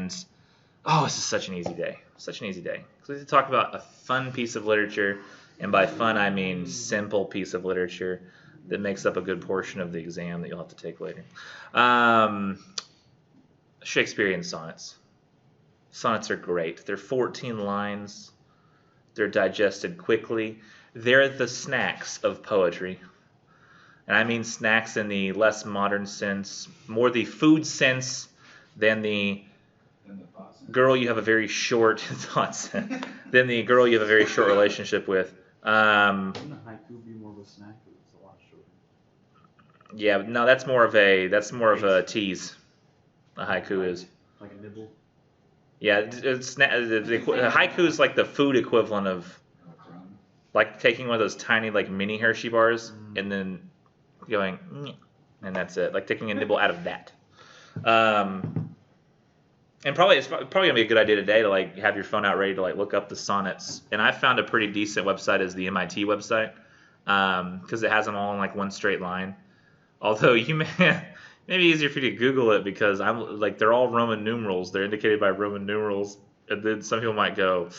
And oh, this is such an easy day. Such an easy day. So we have to talk about a fun piece of literature, and by fun I mean simple piece of literature that makes up a good portion of the exam that you'll have to take later. Shakespearean sonnets. Sonnets are great. They're 14 lines. They're digested quickly. They're the snacks of poetry. And I mean snacks in the less modern sense, more the food sense than the girl you have a very short thoughts than the girl you have a very short relationship with. Wouldn't a haiku be more of a snack? It's a lot shorter. Yeah, no, that's more of a tease. A haiku is like a nibble. Yeah, the haiku is like the food equivalent of like taking one of those tiny like mini Hershey bars and then going and that's it. Like taking a nibble out of that. And it's probably gonna be a good idea today to like have your phone out ready to like look up the sonnets. And I found a pretty decent website is the MIT website because it has them all in like one straight line. Although maybe easier for you to Google it because I'm like they're all Roman numerals. They're indicated by Roman numerals, and then some people might go,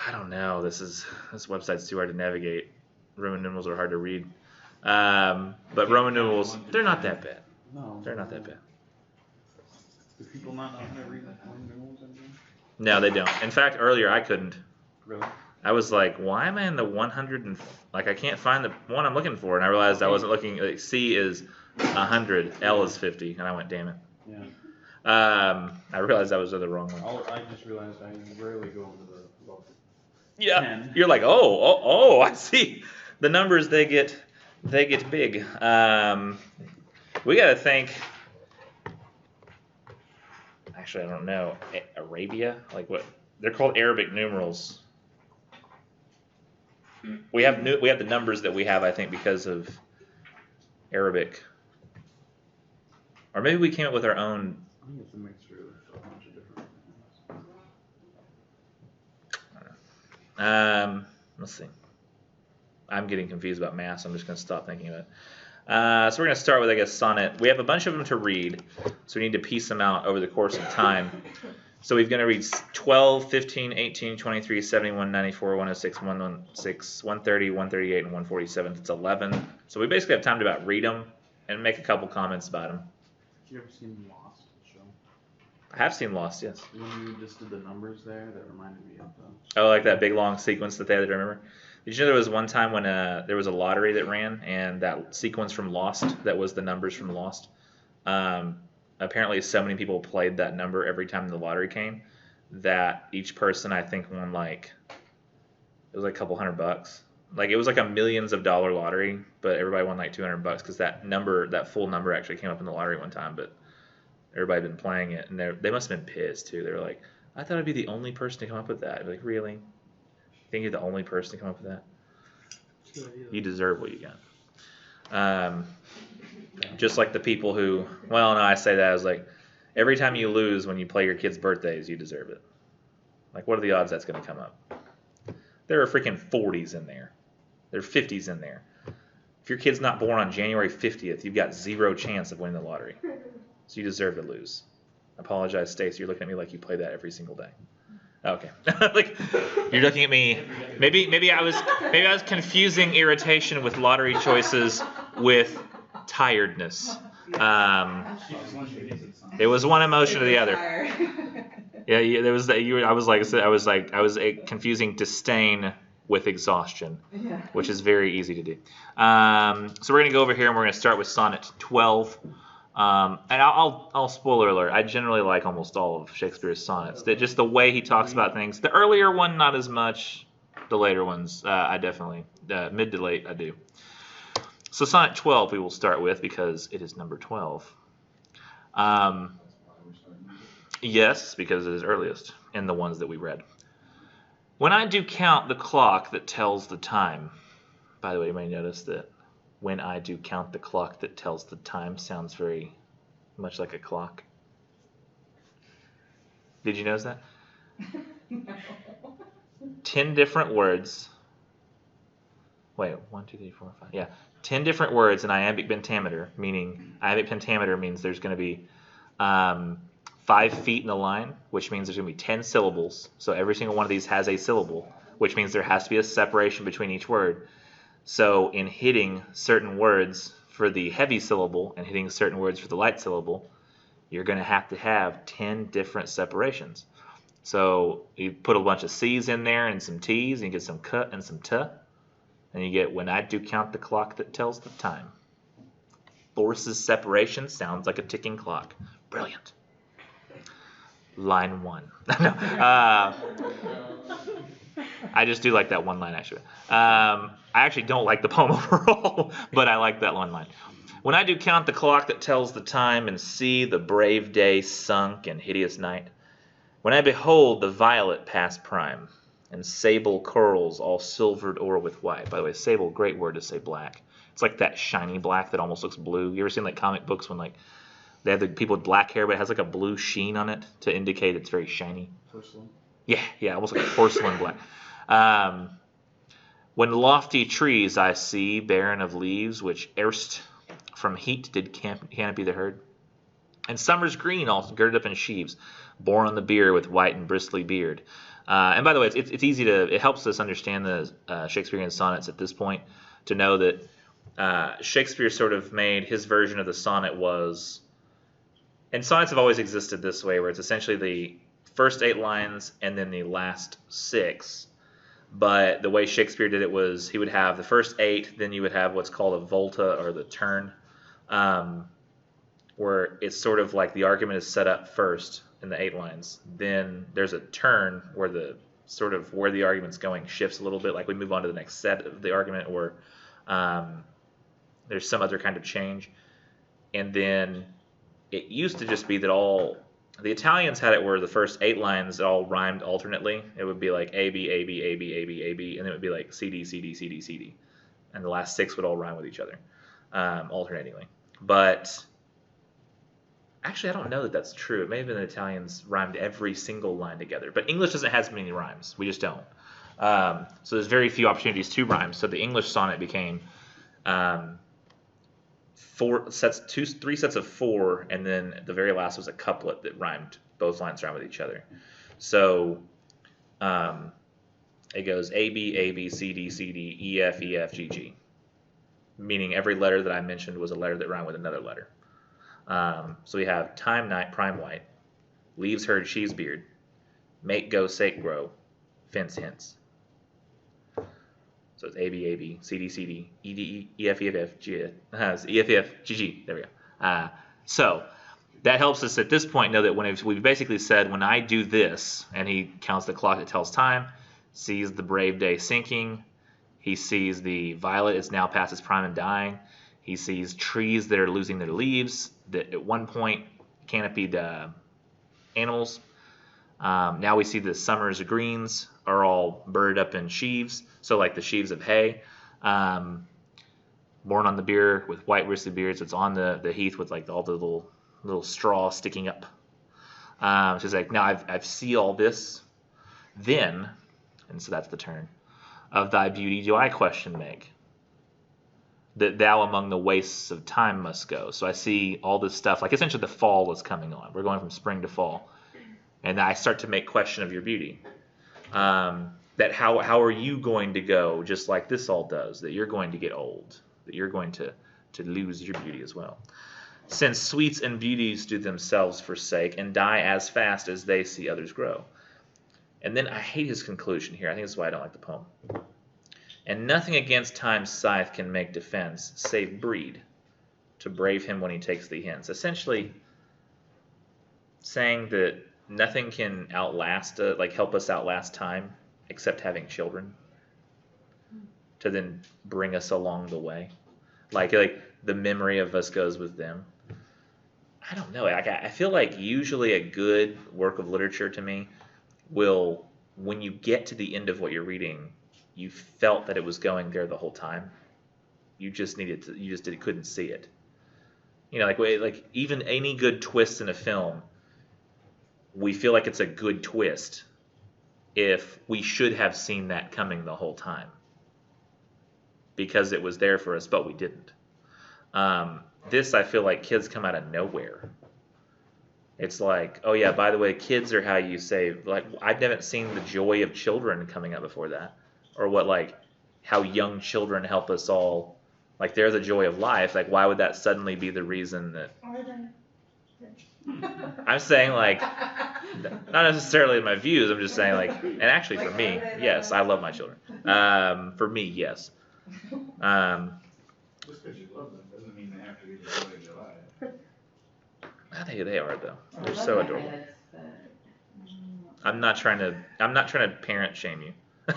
I don't know, this website's too hard to navigate. Roman numerals are hard to read. But Roman numerals, they're not that bad. No, they're not that bad. Do people not know how to read Roman numerals anymore? No, they don't. In fact, earlier I couldn't. Really? I was like, why am I in the 100 and like I can't find the one I'm looking for, and I realized I wasn't looking. Like, C is 100, L is 50, and I went, damn it. Yeah. I realized I was in the wrong one. I just realized I rarely go over the above 10. You're like, oh, I see. The numbers they get big. We got to think. Actually, I don't know. Arabia, like what? They're called Arabic numerals. We have the numbers that we have, I think, because of Arabic. Or maybe we came up with our own. I think it's a mixture of a bunch of different things. Let's see. I'm getting confused about math, so I'm just going to stop thinking about it. So we're going to start with, I guess, sonnet. We have a bunch of them to read, so we need to piece them out over the course of time. So we're going to read 12, 15, 18, 23, 71, 94, 106, 116, 130, 138, and 147. It's 11. So we basically have time to about read them and make a couple comments about them. Have you ever seen Lost, the show? I have seen Lost, yes. When you just did the numbers there, that reminded me of the... Oh, like that big long sequence that they had to remember? Did you know there was one time when there was a lottery that ran, and that sequence from Lost, that was the numbers from Lost, apparently so many people played that number every time the lottery came that each person, I think, won like, it was like a couple $100. Like it was like a millions of dollar lottery, but everybody won like $200 because that full number actually came up in the lottery one time, but everybody had been playing it, and they must have been pissed too. They were like, I thought I'd be the only person to come up with that. Like, really? You think you're the only person to come up with that? You deserve what you got. Just like the people who, well, no, I say that as like, every time you lose when you play your kids' birthdays, you deserve it. Like, what are the odds that's going to come up? There are freaking 40s in there. There are 50s in there. If your kid's not born on January 50th, you've got zero chance of winning the lottery. So you deserve to lose. I apologize, Stace. You're looking at me like you play that every single day. Okay. Like you're looking at me. Maybe I was confusing irritation with lottery choices with tiredness. It was one emotion or the other. Yeah, there was that. I was confusing disdain with exhaustion, which is very easy to do. So we're gonna go over here and we're gonna start with sonnet 12. And I'll spoiler alert. I generally like almost all of Shakespeare's sonnets. Just the way he talks about things. The earlier one, not as much. The later ones, I definitely mid to late, I do. So sonnet 12 we will start with because it is number 12. Yes, because it is earliest in the ones that we read. When I do count the clock that tells the time. By the way, you may notice that when I do count the clock that tells the time sounds very much like a clock. Did you notice that? No. 10 different words. Wait, 1, 2, 3, 4, 5. Yeah, 10 different words in iambic pentameter, meaning iambic pentameter means there's going to be 5 feet in a line, which means there's going to be 10 syllables. So every single one of these has a syllable, which means there has to be a separation between each word. So in hitting certain words for the heavy syllable and hitting certain words for the light syllable, you're going to have 10 different separations. So you put a bunch of C's in there and some T's, and you get some K and some T, and you get when I do count the clock that tells the time. Forces separation sounds like a ticking clock. Brilliant. Line 1. No, I just do like that one line, actually. I actually don't like the poem overall, but I like that one line. When I do count the clock that tells the time and see the brave day sunk in hideous night, when I behold the violet past prime and sable curls all silvered o'er with white. By the way, sable, great word to say black. It's like that shiny black that almost looks blue. You ever seen like comic books when like they have the people with black hair, but it has like a blue sheen on it to indicate it's very shiny? Porcelain. Yeah, almost like porcelain black. When lofty trees I see, barren of leaves, which erst from heat did canopy the herd, and summer's green all girded up in sheaves, borne on the bier with white and bristly beard. And by the way, it's easy it helps us understand the Shakespearean sonnets at this point to know that Shakespeare sort of made his version of the sonnet was, and sonnets have always existed this way, where it's essentially the first 8 lines and then the last 6. But the way Shakespeare did it was he would have the first 8, then you would have what's called a volta or the turn, where it's sort of like the argument is set up first in the 8 lines. Then there's a turn where the sort of where the argument's going shifts a little bit, like we move on to the next set of the argument, or there's some other kind of change. And then it used to just be that the Italians had it where the first 8 lines all rhymed alternately. It would be like A, B, A, B, A, B, A, B, A, B, and then it would be like C, D, C, D, C, D, C, D. And the last 6 would all rhyme with each other, alternatingly. But actually, I don't know that that's true. It may have been the Italians rhymed every single line together. But English doesn't have as many rhymes. We just don't. So there's very few opportunities to rhyme. So the English sonnet became 3 sets of 4, and then the very last was a couplet that rhymed. Both lines rhyme with each other. So it goes A, B, C, D, C, D, E, F, E, F, G, G. Meaning every letter that I mentioned was a letter that rhymed with another letter. So we have time, night, prime, white, leaves, herd, sheaves, beard, make, go, sake, grow, fence, hence. So it's A, B, C, D, C, D, E, D, E, F, E, F, F, G, E, F, E, F, G, G. There we go. So that helps us at this point know that when we've basically said, when I do this, and he counts the clock that tells time, sees the brave day sinking, he sees the violet is now past its prime and dying, he sees trees that are losing their leaves that at one point canopied animals. Now we see the summer's greens are all burred up in sheaves, so like the sheaves of hay, borne on the bier with white bristly beards. It's on the heath with like all the little straw sticking up. She's like, now I've see all this, then, and so that's the turn, of thy beauty do I question make, that thou among the wastes of time must go. So I see all this stuff, like essentially the fall is coming on. We're going from spring to fall. And I start to make question of your beauty. That how are you going to go, just like this all does, that you're going to get old, that you're going to lose your beauty as well. Since sweets and beauties do themselves forsake and die as fast as they see others grow. And then I hate his conclusion here. I think that's why I don't like the poem. And nothing against time's scythe can make defense, save breed, to brave him when he takes thee hence. Essentially saying that nothing can help us outlast time except having children to then bring us along the way. Like the memory of us goes with them. I don't know. I feel like usually a good work of literature to me will, when you get to the end of what you're reading, you felt that it was going there the whole time. You just couldn't see it. You know, like even any good twist in a film, we feel like it's a good twist if we should have seen that coming the whole time, because it was there for us, but we didn't. This, I feel like kids come out of nowhere. It's like, oh yeah, by the way, kids are how you save. Like, I haven't seen the joy of children coming up before that, or what like how young children help us all. Like, they're the joy of life. Like, why would that suddenly be the reason that? Are they? I'm saying like, not necessarily my views. I'm just saying like, and actually for me, yes, I love my children. For me, yes. Just because you love them doesn't mean they have to be the joy of your life. They are though. I They're love so my adorable. kids, but, I'm not trying to parent shame you. I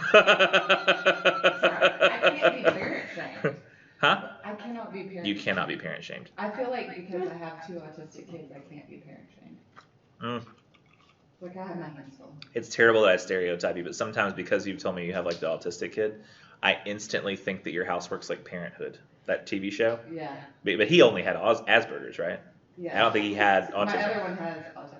can't be parent shamed. Huh? I cannot be parent You shamed. cannot be parent shamed. I feel like because I have 2 autistic kids, I can't be parent shamed. Mm. Like, I have my hands full. It's terrible that I stereotype you, but sometimes because you've told me you have like the autistic kid, I instantly think that your house works like Parenthood, that TV show. Yeah. But he only had Asperger's, right? Yeah. I don't think he had autism. My other one has autism.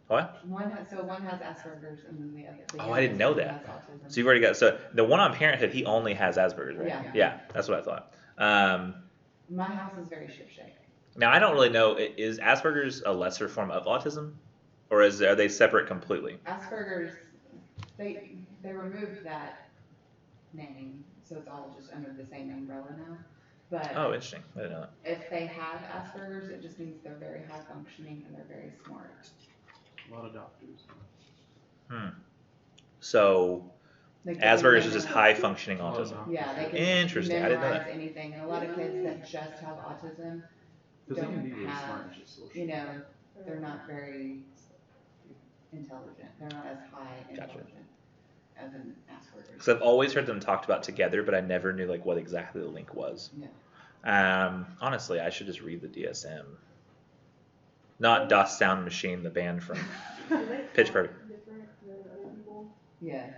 What? One has Asperger's, and then the other. Oh, I didn't know youngest that. one has autism. So you've already got, so the one on Parenthood, he only has Asperger's, right? Yeah. Yeah, that's what I thought. My house is very ship-shape. Now I don't really know, is Asperger's a lesser form of autism, or are they separate completely? Asperger's, they removed that name, so it's all just under the same umbrella now. But Oh, interesting. I didn't know that. if they have Asperger's, it just means they're very high functioning and they're very smart. A lot of doctors. So Like, they can Asperger's is just memorize- high functioning Oh, autism. no. Yeah, they can Interesting, I didn't know memorize that. anything. And a lot of kids that just have autism, Because they can be don't really have, smart and just social. you know, they're not very intelligent. They're not as high Gotcha. intelligent as an Asperger's. Because I've always heard them talked about together, but I never knew like what exactly the link was. Yeah. Honestly, I should just read the DSM. Not Das Sound Machine, the band from Pitch Perfect. Different than other people. Yeah.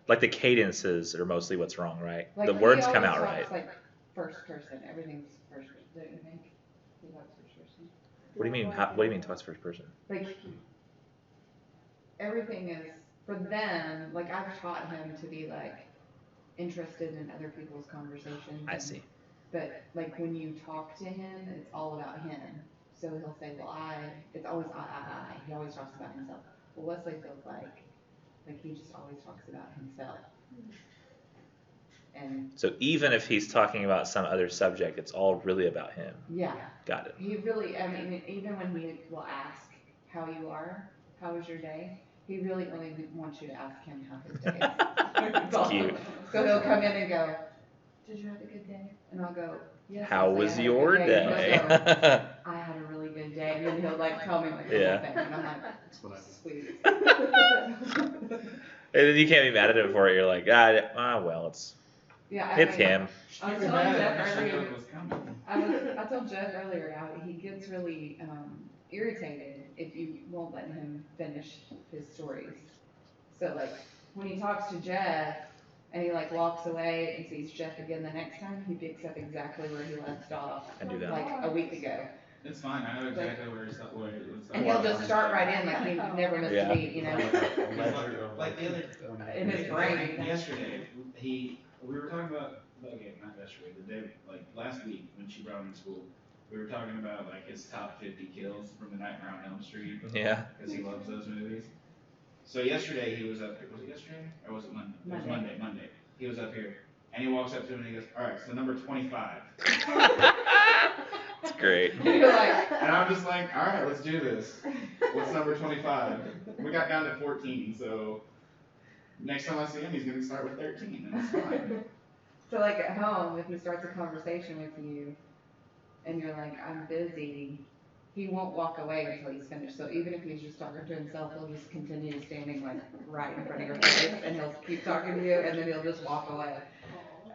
Like the cadences are mostly what's wrong, right? Like, The he words come always out talks, right. like first person. Everything's first person. Don't you think? He talks first person. What do you mean? What do you mean talks first person? Like everything is for them. Like, I've taught him to be like interested in other people's conversations. I see. But like when you talk to him, it's all about him. So he'll say, well, it's always I. He always talks about himself. Well, Wesley feels like he just always talks about himself. And So even if he's talking about some other subject, it's all really about him. yeah, Got it. he really, I mean, even when he will ask how you are, how was your day, he really only wants you to ask him how his day is. It's cute. So he'll come in and go, did you have a good day? And I'll go, yes. How Wesley, was I had a your good day. And day? he'll go, I had a really good day. And then he'll like tell me like the Yeah. whole thing. And I'm like, That's what I do. sweet. And then you can't be mad at him for it. You're like, well, it's Yeah, it's him. I was She's telling mad. Jeff I earlier. knew it was coming. I told Jeff earlier how he gets really irritated if you won't let him finish his stories. So like when he talks to Jeff and he like walks away and sees Jeff again the next time, he picks up exactly where he left off I do that. like a week ago. It's fine. I know exactly where it's And he'll just start right in like he never missed Yeah. a beat, you know, Like the other in his brain. yesterday, we were talking about okay, not yesterday, the day like last week when she brought him to school. We were talking about like his top 50 kills from The Nightmare on Elm Street Yeah. because he loves those movies. So yesterday he was up here. Was it yesterday or was it Monday? It was Monday. Monday. He was up here and he walks up to him and he goes, "All right, so number 25." It's great. You're like, And I'm just like, "All right, let's do this. What's number 25?" We got down to 14, so next time I see him, he's gonna start with 13, and it's fine. so like at home, if he starts a conversation with you and you're like, I'm busy, he won't walk away until he's finished. So even if he's just talking to himself, he'll just continue standing like right in front of your face and he'll keep talking to you and then he'll just walk away.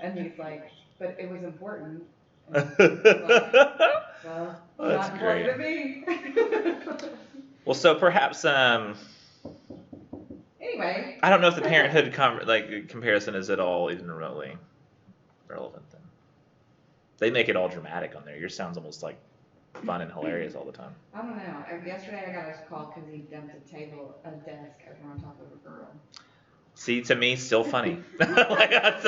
And he's like, but it was important. And he's like, well, That's not important to me. Well, so perhaps Anyway. I don't know if the parenthood comparison is at all even remotely relevant. Then they make it all dramatic on there. Yours sounds almost like fun and hilarious all the time. I don't know. Yesterday I got a call because he dumped a desk over on top of a girl. See, to me, still funny. Like that's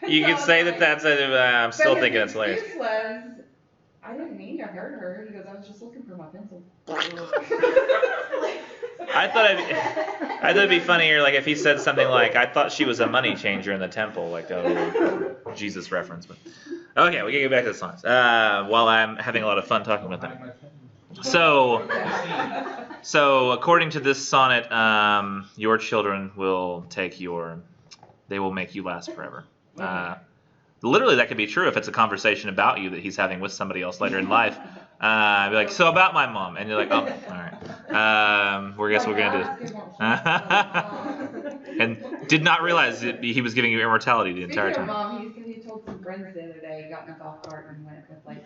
you could say that that's I'm still But thinking his it's hilarious. excuse was, I didn't mean to hurt her. He goes, I was just looking for my pencil. I thought it'd be funnier, like if he said something like, "I thought she was a money changer in the temple," like a Jesus reference. But okay, we can get back to the sonnets. While I'm having a lot of fun talking about them. So according to this sonnet, your children will they will make you last forever. Literally, that could be true if it's a conversation about you that he's having with somebody else later in life. Be like, so about my mom, and you're like, oh, all right. Guess we're gonna do this. And did not realize that he was giving you immortality the entire time. Mom, he told some friends the other day, he got in a golf cart and went with like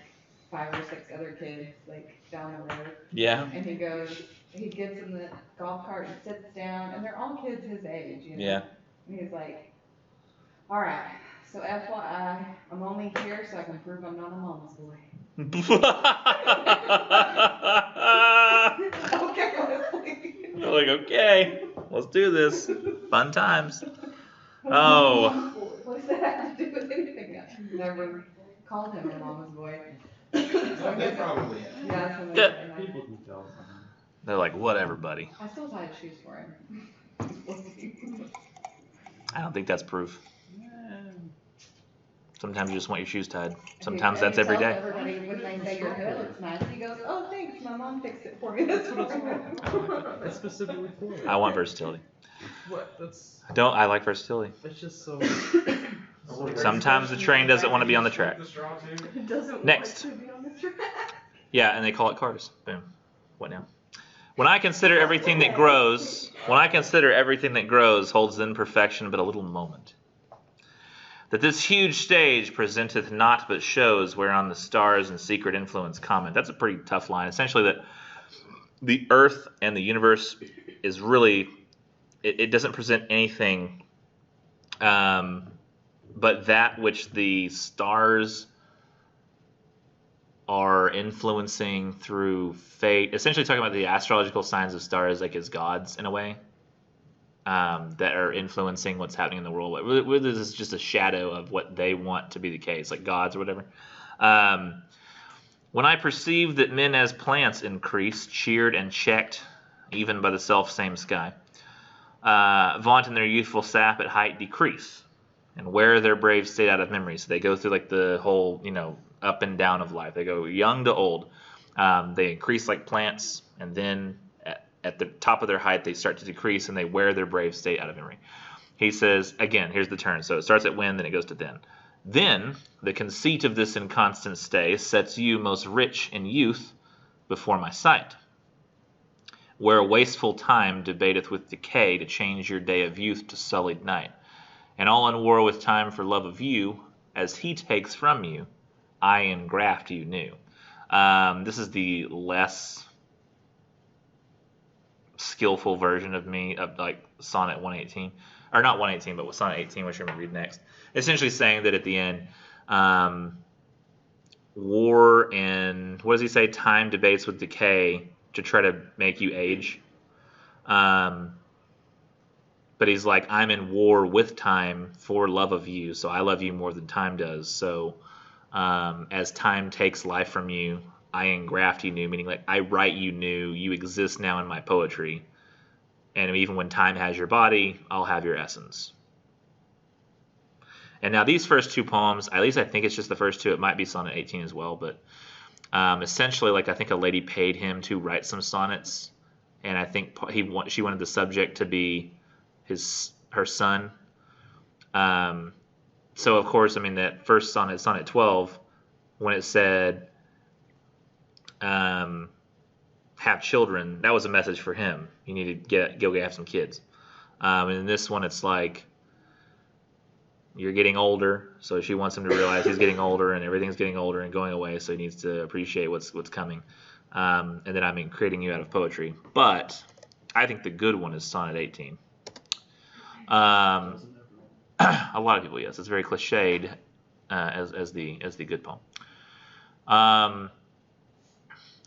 5 or 6 other kids, like down the road. Yeah. And he gets in the golf cart and sits down, and they're all kids his age, you know. Yeah. And he's like, all right, so FYI, I'm only here so I can prove I'm not a mama's boy. Okay, honestly. Like, okay, let's do this. Fun times. Oh. What does that have to do with anything? Never called him a mama's boy. They probably have. Yeah, so Yeah. People can tell. They're like, whatever, buddy. I still tied shoes for him. I don't think that's proof. Sometimes you just want your shoes tied. Sometimes that's every day. Everybody, when they say your hair looks nice, he goes, oh, thanks, my mom fixed it for me. That's what it's for. That's specifically for it. I want versatility. What? That's I like versatility. it's just so. Sometimes the train doesn't want to be on the track. It doesn't Next. want to be on the track. Yeah, and they call it cars. Boom. What now? When I consider everything that grows holds in perfection but a little moment. That this huge stage presenteth naught but shows whereon the stars and secret influence comment. That's a pretty tough line. Essentially that the earth and the universe is really, it doesn't present anything but that which the stars are influencing through fate. Essentially talking about the astrological signs of stars like as gods in a way. That are influencing what's happening in the world. This is just a shadow of what they want to be the case, like gods or whatever. When I perceived that men as plants increased, cheered and checked, even by the self-same sky, vaunt in their youthful sap at height decrease, and wear their brave state out of memory. So they go through like the whole, up and down of life. They go young to old. They increase like plants, and then at the top of their height, they start to decrease, and they wear their brave state out of memory. He says, again, here's the turn. So it starts at when, then it goes to then. Then, the conceit of this inconstant stay sets you most rich in youth before my sight, where wasteful time debateth with decay to change your day of youth to sullied night. And all in war with time for love of you, as he takes from you, I engraft you new. This is the less skillful version of me of like Sonnet 118, or not 118, but with Sonnet 18, which I'm going to read next. Essentially saying that at the end, war and, what does he say, time debates with decay to try to make you age. But he's like, I'm in war with time for love of you, so I love you more than time does. So as time takes life from you, I engraft you new, meaning like I write you new, you exist now in my poetry. And even when time has your body, I'll have your essence. And now these first 2 poems, at least I think it's just the first 2, it might be Sonnet 18 as well, but essentially like I think a lady paid him to write some sonnets, and I think she wanted the subject to be her son. So of course, that first sonnet, Sonnet 12, when it said, have children, that was a message for him. You need to go have some kids. And in this one, it's like, you're getting older, so she wants him to realize he's getting older and everything's getting older and going away, so he needs to appreciate what's coming. And then creating you out of poetry. But I think the good one is Sonnet 18. A lot of people, yes, it's very cliched as the good poem.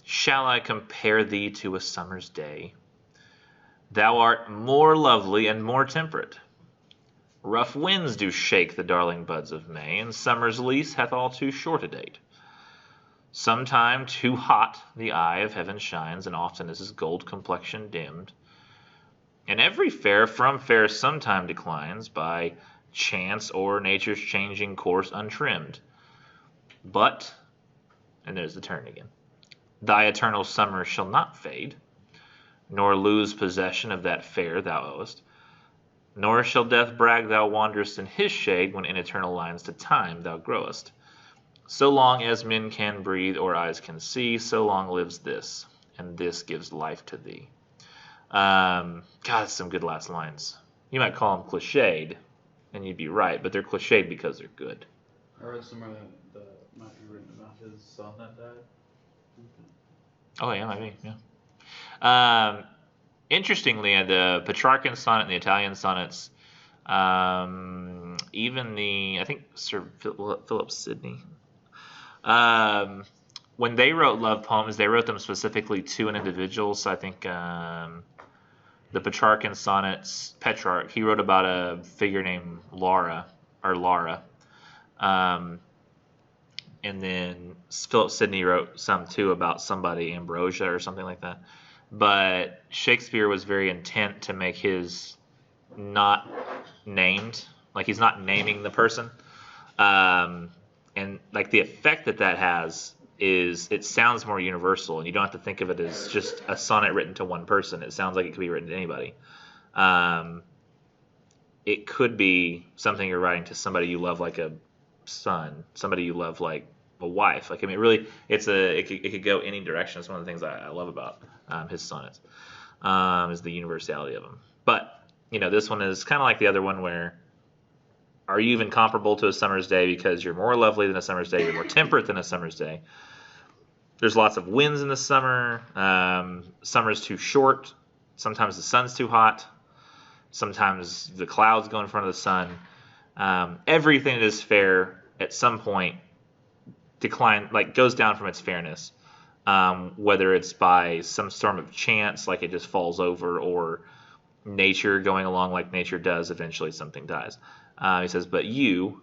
Shall I compare thee to a summer's day? Thou art more lovely and more temperate. Rough winds do shake the darling buds of May, and summer's lease hath all too short a date. Sometime too hot the eye of heaven shines, and often is his gold complexion dimmed. And every fair from fair sometime declines by chance or nature's changing course untrimmed. But, and there's the turn again, thy eternal summer shall not fade, nor lose possession of that fair thou owest, nor shall death brag thou wanderest in his shade when in eternal lines to time thou growest. So long as men can breathe or eyes can see, so long lives this, and this gives life to thee. God, that's some good last lines. You might call them cliched, and you'd be right, but they're cliched because they're good. I read somewhere that might be written about his son that died. Oh yeah, maybe, yeah. Interestingly, the Petrarchan sonnet and the Italian sonnets, even I think Sir Philip Sidney, when they wrote love poems, they wrote them specifically to an individual. So I think the Petrarchan sonnets, Petrarch, he wrote about a figure named Lara. And then Philip Sidney wrote some too about somebody, Ambrosia or something like that. But Shakespeare was very intent to make his not named, like he's not naming the person. And like the effect that has is it sounds more universal, and you don't have to think of it as just a sonnet written to one person. It sounds like it could be written to anybody. It could be something you're writing to somebody you love, like a son, somebody you love like a wife. Like, I mean, really, it could go any direction. It's one of the things I love about his sonnets, is the universality of them. But this one is kind of like the other one, where are you even comparable to a summer's day because you're more lovely than a summer's day, you're more temperate than a summer's day. There's lots of winds in the summer. Summer's too short. Sometimes the sun's too hot. Sometimes the clouds go in front of the sun. Everything that is fair at some point goes down from its fairness, whether it's by some storm of chance, like it just falls over, or nature going along like nature does. Eventually something dies. He says, but you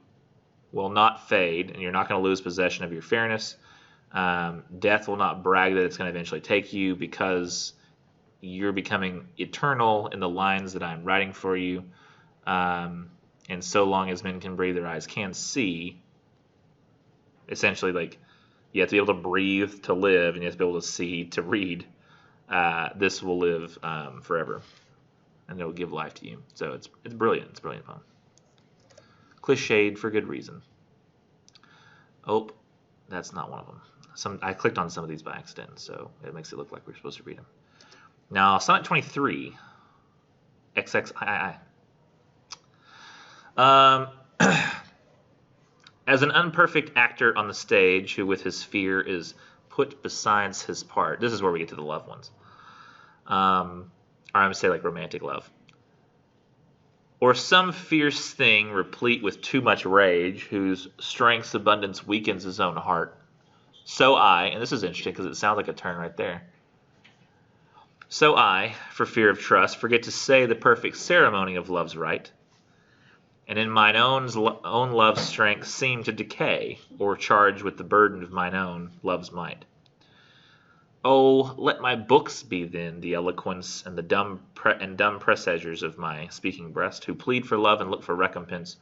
will not fade, and you're not going to lose possession of your fairness. Death will not brag that it's going to eventually take you, because you're becoming eternal in the lines that I'm writing for you. And so long as men can breathe, their eyes can see. Essentially, like, you have to be able to breathe to live, and you have to be able to see to read. This will live forever, and it will give life to you. So it's brilliant. It's a brilliant poem. Cliched for good reason. Oh, that's not one of them. I clicked on some of these by accident, so it makes it look like we're supposed to read them. Now, Sonnet 23, XXII. As an unperfect actor on the stage, who with his fear is put besides his part. This is where we get to the love ones. Or I'm going to say like romantic love. Or some fierce thing replete with too much rage, whose strength's abundance weakens his own heart. So I, and this is interesting because it sounds like a turn right there. So I, for fear of trust, forget to say the perfect ceremony of love's rite, and in mine own love's strength seem to decay, or charge with the burden of mine own love's might. Oh, let my books be then the eloquence and the dumb presagers of my speaking breast, who plead for love and look for recompense,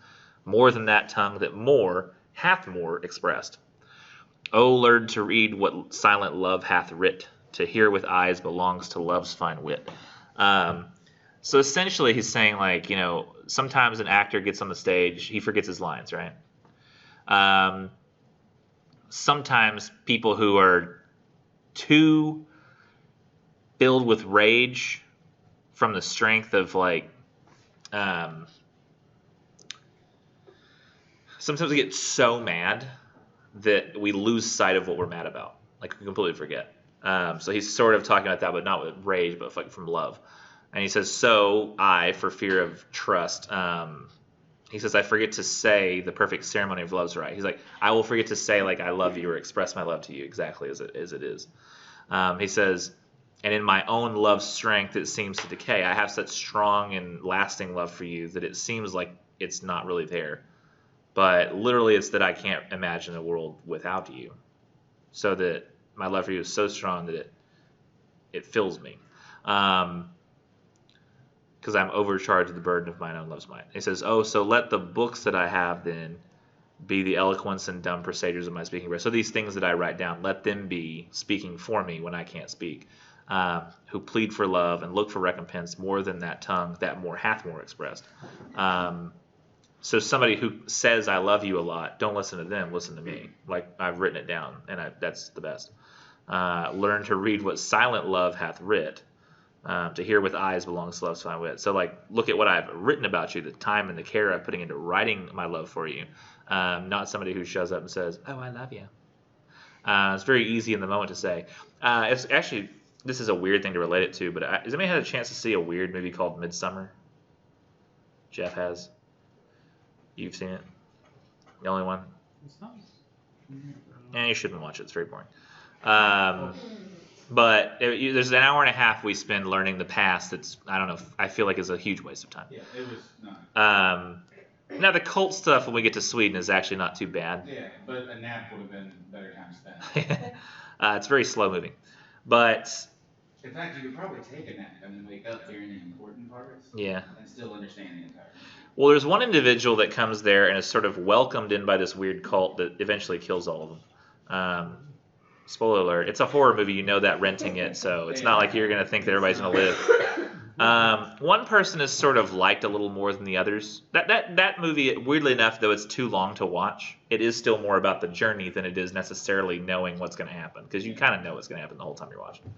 more than that tongue that more hath more expressed. Oh, learn to read what silent love hath writ, to hear with eyes belongs to love's fine wit. So essentially he's saying, like, sometimes an actor gets on the stage, he forgets his lines, right? Sometimes people who are too filled with rage from the strength of, like, sometimes we get so mad that we lose sight of what we're mad about. Like, we completely forget. So he's sort of talking about that, but not with rage, but like from love. And he says, so I, for fear of trust, he says, I forget to say the perfect ceremony of love's rite. He's like, I will forget to say, like, I love you, or express my love to you exactly as it is. He says, and in my own love's strength, it seems to decay. I have such strong and lasting love for you that it seems like it's not really there. But literally, it's that I can't imagine a world without you. so that my love for you is so strong that it fills me. Because I'm overcharged with the burden of mine own love's might. He says, oh, so let the books that I have then be the eloquence and dumb presagers of my speaking breath. So these things that I write down, let them be speaking for me when I can't speak, who plead for love and look for recompense more than that tongue that more hath more expressed. So somebody who says I love you a lot, don't listen to them, listen to me. Like I've written it down, and that's the best. Learn to read what silent love hath writ. To hear with eyes belongs to love's fine wit. So like, look at what I've written about you, the time and the care I'm putting into writing my love for you. Not somebody who shows up and says, oh, I love you. It's very easy in the moment to say. It's actually, this is a weird thing to relate it to, but has anybody had a chance to see a weird movie called Midsummer? Jeff has. You've seen it? The only one? It's not. You shouldn't watch it. It's very boring. But there's an hour and a half we spend learning the past that's, I don't know, I feel like is a huge waste of time. Yeah, it was not. Now, the cult stuff when we get to Sweden is actually not too bad. Yeah, but a nap would have been better time spent. It's very slow moving. But, In fact, you could probably take a nap and then wake up during the important parts. Yeah. And still understand the entire movie. Well, there's one individual that comes there and is sort of welcomed in by this weird cult that eventually kills all of them. Spoiler alert, it's a horror movie, you know that renting it, so it's not like you're going to think that everybody's going to live. One person is sort of liked a little more than the others. That movie, weirdly enough, though it's too long to watch, it is still more about the journey than it is necessarily knowing what's going to happen, because you kind of know what's going to happen the whole time you're watching.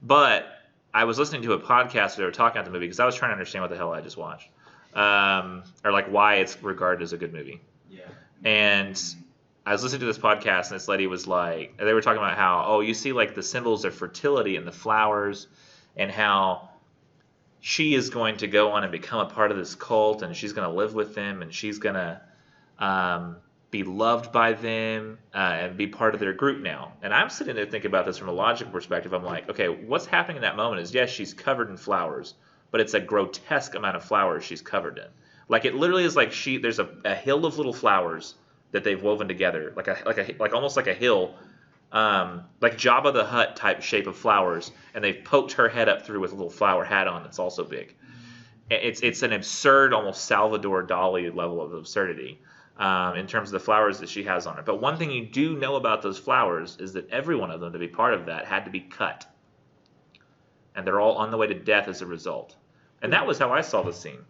But I was listening to a podcast where they were talking about the movie, because I was trying to understand what the hell I just watched. Or like why it's regarded as a good movie. Yeah. And I was listening to this podcast, and this lady was like, they were talking about how, oh, you see like the symbols of fertility in the flowers, and how she is going to go on and become a part of this cult, and she's going to live with them, and she's going to be loved by them and be part of their group now. And I'm sitting there thinking about this from a logical perspective. I'm like, okay, what's happening in that moment is, yes, she's covered in flowers, but it's a grotesque amount of flowers she's covered in. Like it literally is like there's a hill of little flowers that they've woven together, like almost like a hill, like Jabba the Hutt type shape of flowers, and they've poked her head up through with a little flower hat on that's also big. It's an absurd, almost Salvador Dali level of absurdity in terms of the flowers that she has on her. But one thing you do know about those flowers is that every one of them, to be part of that, had to be cut. And they're all on the way to death as a result. And that was how I saw the scene.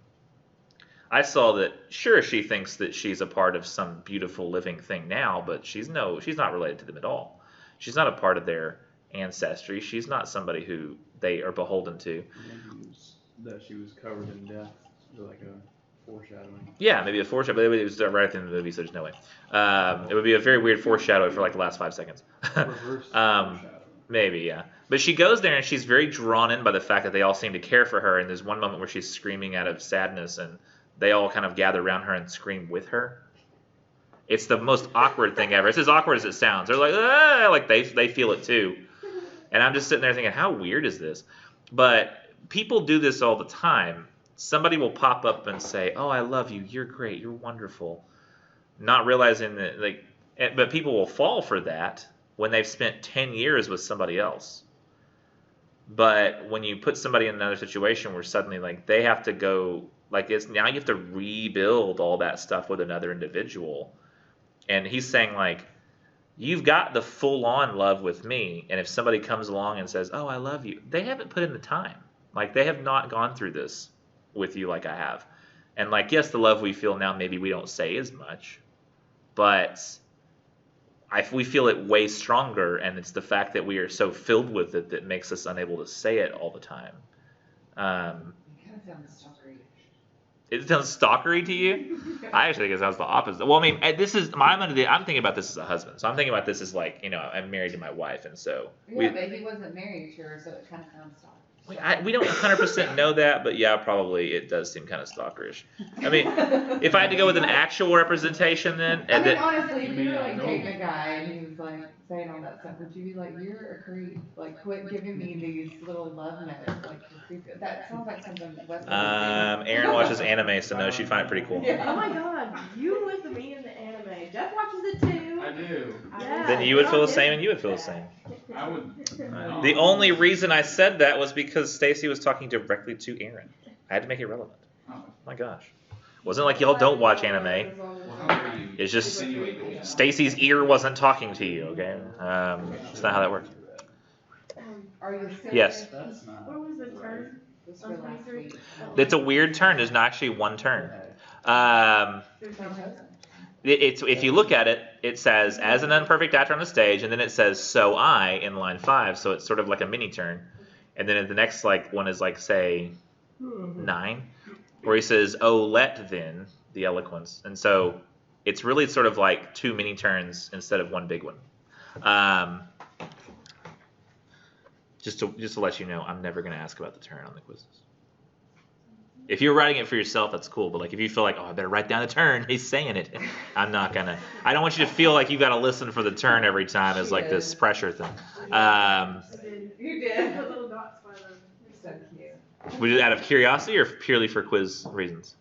I saw that, sure, she thinks that she's a part of some beautiful living thing now, but she's not related to them at all. She's not a part of their ancestry. She's not somebody who they are beholden to. Maybe that she was covered in death, like a foreshadowing. Yeah, maybe a foreshadowing, but it was right at the end of the movie, so there's no way. It would be a very weird foreshadowing for like the last 5 seconds. Reverse foreshadowing. Maybe, yeah. But she goes there and she's very drawn in by the fact that they all seem to care for her, and there's one moment where she's screaming out of sadness, and they all kind of gather around her and scream with her. It's the most awkward thing ever. It's as awkward as it sounds. They're like, ah, like they feel it too. And I'm just sitting there thinking, how weird is this? But people do this all the time. Somebody will pop up and say, oh, I love you. You're great. You're wonderful. Not realizing that, but people will fall for that when they've spent 10 years with somebody else. But when you put somebody in another situation where suddenly like they have to go, like it's now you have to rebuild all that stuff with another individual. And he's saying like, you've got the full on love with me. And if somebody comes along and says, oh, I love you, they haven't put in the time. Like they have not gone through this with you like I have. And like, yes, the love we feel now, maybe we don't say as much, but we feel it way stronger. And it's the fact that we are so filled with it that makes us unable to say it all the time. It kind of sounds stalkery. It sounds stalkery to you? I actually think it sounds the opposite. Well, I mean, I'm thinking about this as a husband. So I'm thinking about this as like, I'm married to my wife, and so Yeah, but he wasn't married to her, so it kind of sounds stalkery. we don't 100% know that, but yeah, probably it does seem kind of stalkerish. I mean, if I had to go with an actual representation, then I mean, honestly, if You you may were not like know. dating a guy and he was like saying all that stuff, would you be like, you're a creep? Like, quit giving me these little love notes. Like, you're creepy. That sounds like something Wes would do. Aaron watches anime, so no, she'd find it pretty cool. Oh my god, you with me in the anime. Jeff watches it too. I do. Yeah. Then you would feel the same, and you would feel the same. I would. The only reason I said that was because Stacy was talking directly to Aaron. I had to make it relevant. Oh. My gosh. Wasn't like y'all don't watch anime. Well, how dare you? It's just insinuate that. Stacy's ear wasn't talking to you, okay? It's not how that works. Are you still? Yes. That's not. What was the term? This for last week. It's a weird turn. There's not actually one turn. It's if you look at it, it says as an unperfect actor on the stage, and then it says so I in line 5. So it's sort of like a mini turn, and then the next one is like say 9, where he says oh let then the eloquence, and so it's really sort of like 2 mini turns instead of one big one. Just to let you know, I'm never going to ask about the turn on the quizzes. If you're writing it for yourself, that's cool. But like if you feel like, oh, I better write down the turn, he's saying it. I'm not gonna. I don't want you to feel like you got to listen for the turn every time as like this pressure thing. You did. The little dots by them. So cute. Was it out of curiosity or purely for quiz reasons?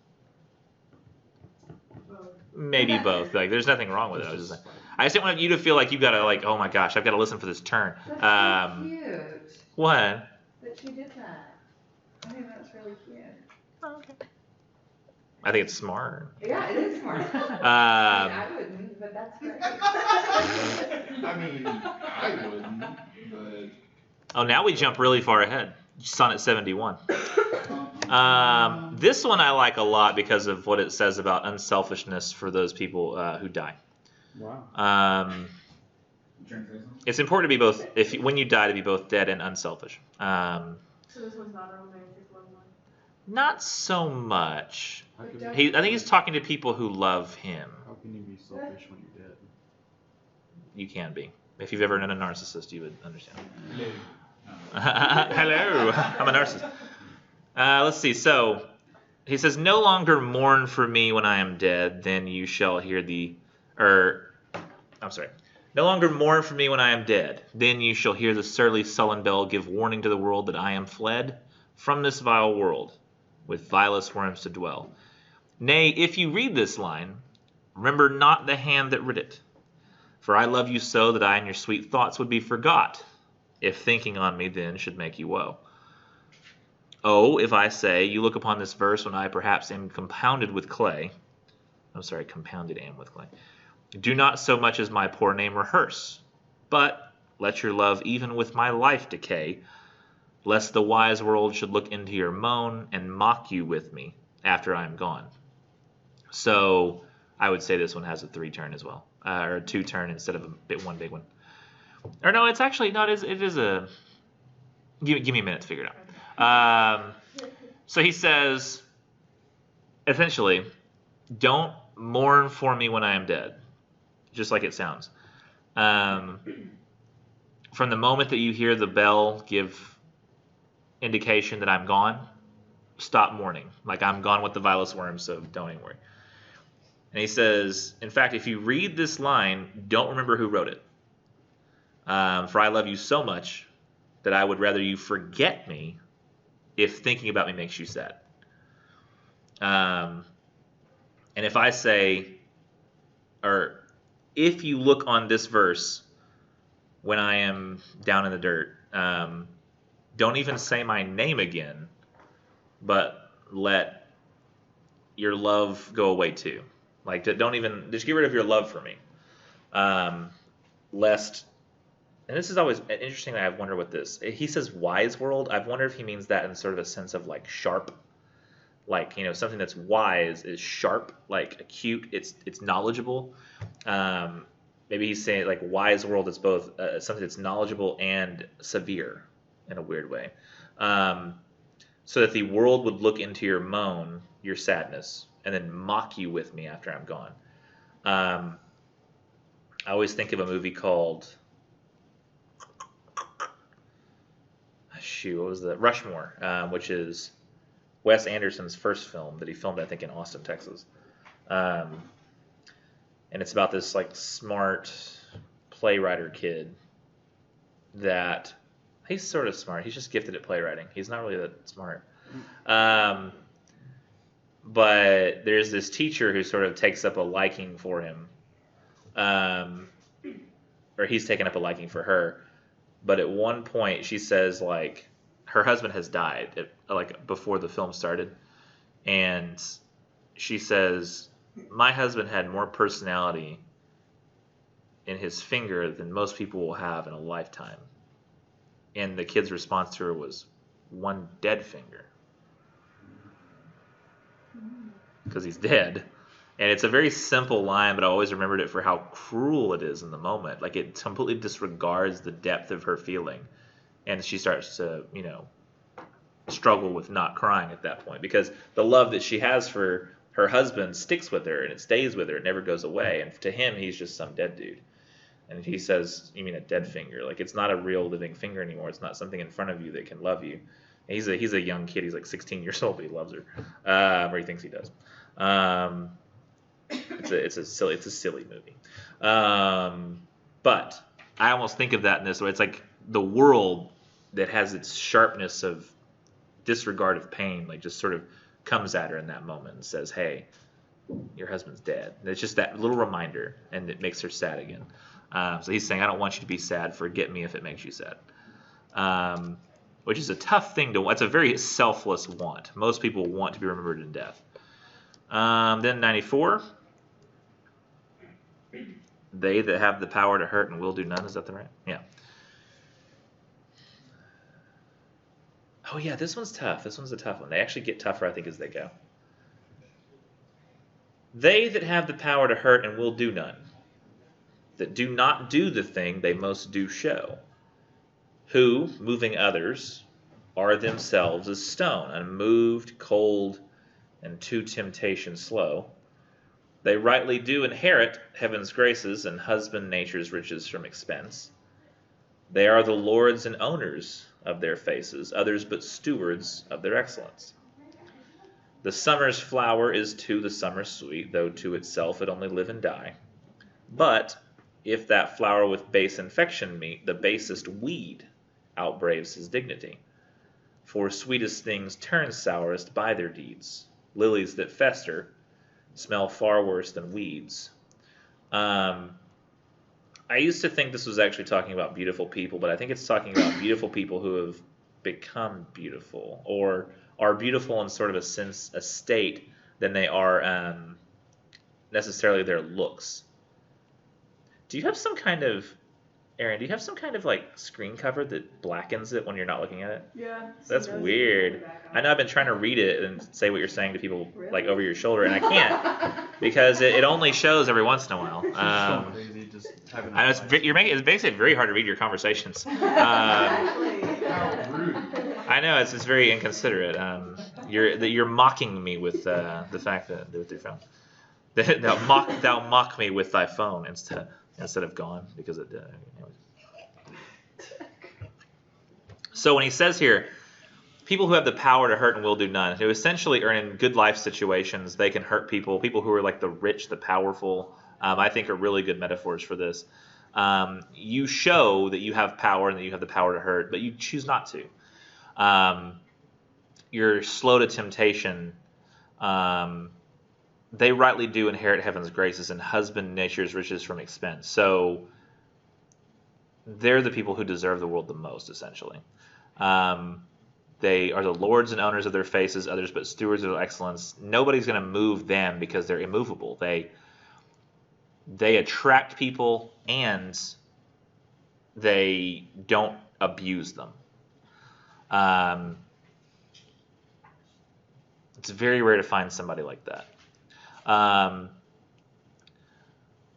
Maybe both. Like there's nothing wrong with it. I just didn't want you to feel like you gotta like, oh my gosh, I've got to listen for this turn. That's so cute What? that you did that. I think that's really cute. I think it's smart. Yeah, it is smart. Um, I wouldn't, but that's great. I mean, I wouldn't, but. Oh, now we jump really far ahead. Sonnet 71. This one I like a lot because of what it says about unselfishness for those people who die. Wow. It's important to be both, when you die, to be both dead and unselfish. So this one's not a romantic love one. Not so much. How can, But I think he's talking to people who love him. how can you be selfish when you're dead? You can be. If you've ever known a narcissist, you would understand. Hello. Hello, I'm a narcissist. Let's see. So he says, "No longer mourn for me when I am dead. Then you shall hear No longer mourn for me when I am dead. Then you shall hear the surly, sullen bell give warning to the world that I am fled from this vile world, with vilest worms to dwell. Nay, if you read this line, remember not the hand that writ it. For I love you so that I in your sweet thoughts would be forgot, if thinking on me then should make you woe. Oh, if I say, you look upon this verse when I perhaps am compounded am with clay. Do not so much as my poor name rehearse, but let your love even with my life decay, lest the wise world should look into your moan and mock you with me after I am gone." So I would say this one has a 3 turn as well, or a 2 turn instead of one big one. Or no, it's actually not. It is a. Give me a minute to figure it out. So he says, essentially, don't mourn for me when I am dead, just like it sounds. From the moment that you hear the bell give indication that I'm gone, stop mourning. Like I'm gone with the vilest worms, so don't even worry. And he says, in fact, if you read this line, don't remember who wrote it. For I love you so much that I would rather you forget me if thinking about me makes you sad. And if I say, or if you look on this verse when I am down in the dirt, don't even say my name again, but let your love go away too. Like, don't even, just get rid of your love for me. Lest, and this is always interesting, I wonder what this, he says wise world. I've wondered if he means that in sort of a sense of like sharp. Like, something that's wise is sharp, like acute, it's knowledgeable. Maybe he's saying like wise world is both something that's knowledgeable and severe in a weird way. So that the world would look into your moan, your sadness, and then mock you with me after I'm gone. I always think of a movie called, what was that? Rushmore, which is Wes Anderson's first film that he filmed, I think, in Austin, Texas. And it's about this like smart playwright kid that he's sort of smart. He's just gifted at playwriting. He's not really that smart. But there's this teacher who sort of takes up a liking for him. or he's taken up a liking for her. But at one point, she says like her husband has died, like before the film started, and she says, "My husband had more personality in his finger than most people will have in a lifetime." And the kid's response to her was, "One dead finger," because he's dead. And it's a very simple line, but I always remembered it for how cruel it is in the moment. Like, it completely disregards the depth of her feeling. And she starts to, struggle with not crying at that point, because the love that she has for her husband sticks with her, and it stays with her. It never goes away. And to him, he's just some dead dude. And he says, "You mean a dead finger?" Like, it's not a real living finger anymore. It's not something in front of you that can love you. And he's a young kid. He's like 16 years old, but he loves her, or he thinks he does. It's a silly movie. But I almost think of that in this way. It's like the world that has its sharpness of disregard of pain, like just sort of comes at her in that moment and says, "Hey, your husband's dead." And it's just that little reminder, and it makes her sad again. So he's saying, "I don't want you to be sad. Forget me if it makes you sad." Which is a tough thing to want. It's a very selfless want. Most people want to be remembered in death. Then 94. They that have the power to hurt and will do none. Is that the right? Yeah. Oh, yeah, this one's tough. This one's a tough one. They actually get tougher, I think, as they go. They that have the power to hurt and will do none, that do not do the thing they most do show, who, moving others, are themselves as stone, unmoved, cold, and to temptation slow. They rightly do inherit heaven's graces and husband nature's riches from expense. They are the lords and owners of their faces, others but stewards of their excellence. The summer's flower is to the summer sweet, though to itself it only live and die. But if that flower with base infection meet, the basest weed outbraves his dignity. For sweetest things turn sourest by their deeds. Lilies that fester smell far worse than weeds. I used to think this was actually talking about beautiful people, but I think it's talking about beautiful people who have become beautiful, or are beautiful in sort of a state than they are necessarily their looks. Do you have some kind of, Aaron, do you have some kind of like screen cover that blackens it when you're not looking at it? Yeah. That's weird. I know I've been trying to read it and say what you're saying to people like over your shoulder, and I can't because it only shows every once in a while. Crazy, just I know it's basically very hard to read your conversations. How rude. I know it's very inconsiderate. You're mocking me with the fact that with your phone. Thou mock me with thy phone instead of gone, because it did. So when he says here, people who have the power to hurt and will do none, who essentially are in good life situations, they can hurt people. People who are like the rich, the powerful, I think are really good metaphors for this. You show that you have power and that you have the power to hurt, but you choose not to. You're slow to temptation. They rightly do inherit heaven's graces and husband nature's riches from expense. So they're the people who deserve the world the most, essentially. They are the lords and owners of their faces, others but stewards of excellence. Nobody's going to move them because they're immovable. They attract people and they don't abuse them. It's very rare to find somebody like that.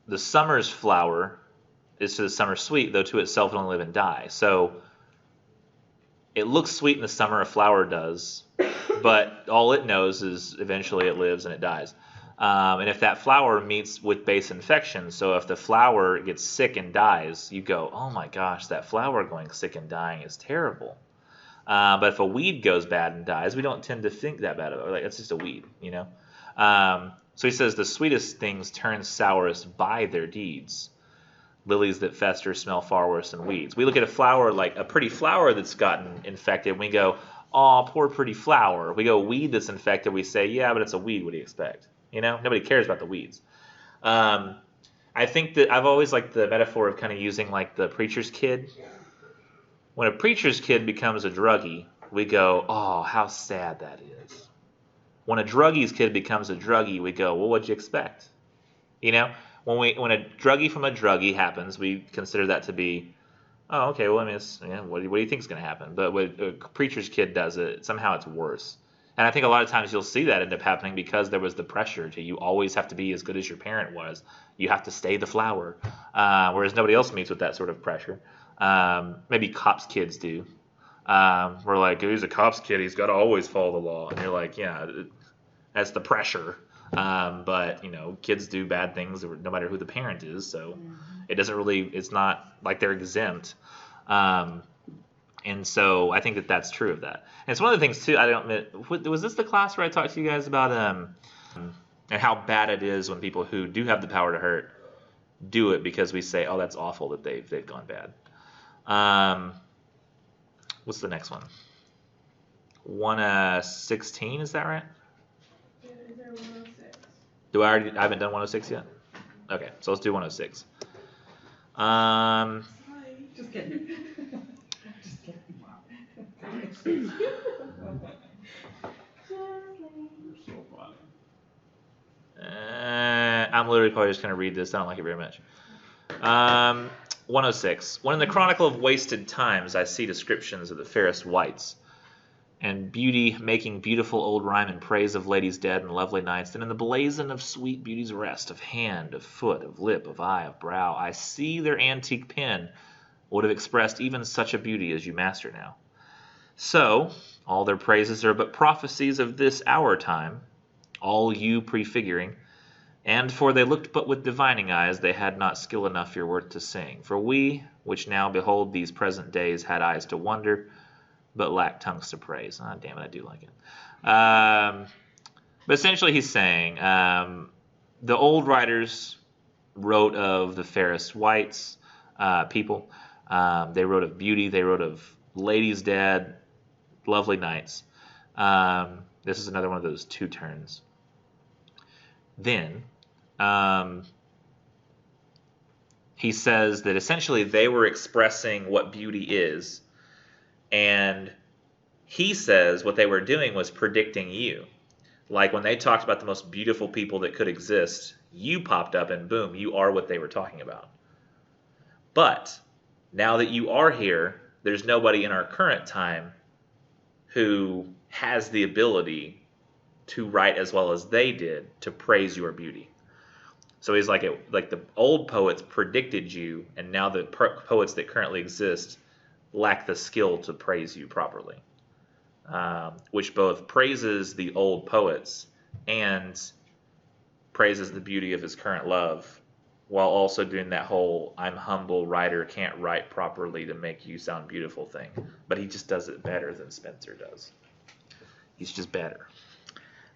The summer's flower is to the summer sweet, though to itself it only live and die. So it looks sweet in the summer, a flower does, but all it knows is eventually it lives and it dies. And if that flower meets with base infection, so if the flower gets sick and dies, you go, "Oh my gosh, that flower going sick and dying is terrible." But if a weed goes bad and dies, we don't tend to think that bad of it. Like, it's just a weed, So he says, the sweetest things turn sourest by their deeds. Lilies that fester smell far worse than weeds. We look at a flower, like a pretty flower that's gotten infected, and we go, "Oh, poor pretty flower." We go, weed that's infected, we say, "Yeah, but it's a weed. What do you expect?" Nobody cares about the weeds. I think that I've always liked the metaphor of kind of using like the preacher's kid. When a preacher's kid becomes a druggie, we go, oh, how sad that is. When a druggie's kid becomes a druggie, we go, well, what'd you expect? You know, when a druggie from a druggie happens, we consider that to be, oh, okay, well, I mean, what do you think is going to happen? But when a preacher's kid does it, somehow it's worse. And I think a lot of times you'll see that end up happening because there was the pressure to you always have to be as good as your parent was. You have to stay the flower, whereas nobody else meets with that sort of pressure. Maybe cops' kids do. We're like, he's a cop's kid, he's got to always follow the law. And you're like, yeah, that's the pressure. But, kids do bad things no matter who the parent is. So it's not like they're exempt. And so I think that that's true of that. And it's one of the things, too, was this the class where I talked to you guys about and how bad it is when people who do have the power to hurt do it because we say, oh, that's awful that they've gone bad. What's the next one? 116, is that right? Yeah, is there 106? I haven't done 106 yet? Okay, so let's do 106. Just kidding. Just kidding. I'm literally probably just going to read this. I don't like it very much. 106. When in the Chronicle of Wasted Times I see descriptions of the fairest wights, and beauty making beautiful old rhyme in praise of ladies dead and lovely knights, then in the blazon of sweet beauty's rest, of hand, of foot, of lip, of eye, of brow, I see their antique pen would have expressed even such a beauty as you master now. So, all their praises are but prophecies of this our time, all you prefiguring, and for they looked but with divining eyes, they had not skill enough your worth to sing. For we, which now behold these present days, had eyes to wonder, but lacked tongues to praise. Ah, damn it, I do like it. But essentially he's saying, the old writers wrote of the fairest wights, people. They wrote of beauty. They wrote of ladies dead, lovely knights. This is another one of those two turns. Then he says that essentially they were expressing what beauty is, and he says what they were doing was predicting you. Like when they talked about the most beautiful people that could exist, you popped up and boom, you are what they were talking about. But now that you are here, there's nobody in our current time who has the ability to write as well as they did to praise your beauty. So he's like the old poets predicted you, and now the poets that currently exist lack the skill to praise you properly, which both praises the old poets and praises the beauty of his current love, while also doing that whole I'm humble writer, can't write properly to make you sound beautiful thing. But he just does it better than Spencer does. He's just better.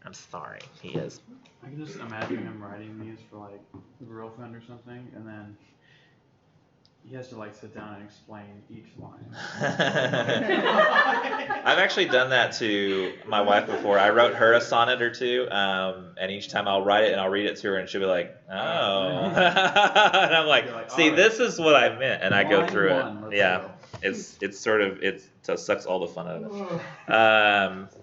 I'm sorry, he is. I can just imagine him writing these for like a girlfriend or something, and then he has to like sit down and explain each line. I've actually done that to my wife before. I wrote her a sonnet or two, and each time I'll write it and I'll read it to her, and she'll be like, "Oh," and I'm like, "See, right. This is what I meant," and I go Line through one, it. let's Yeah, go. it's sort of it sucks all the fun out of it.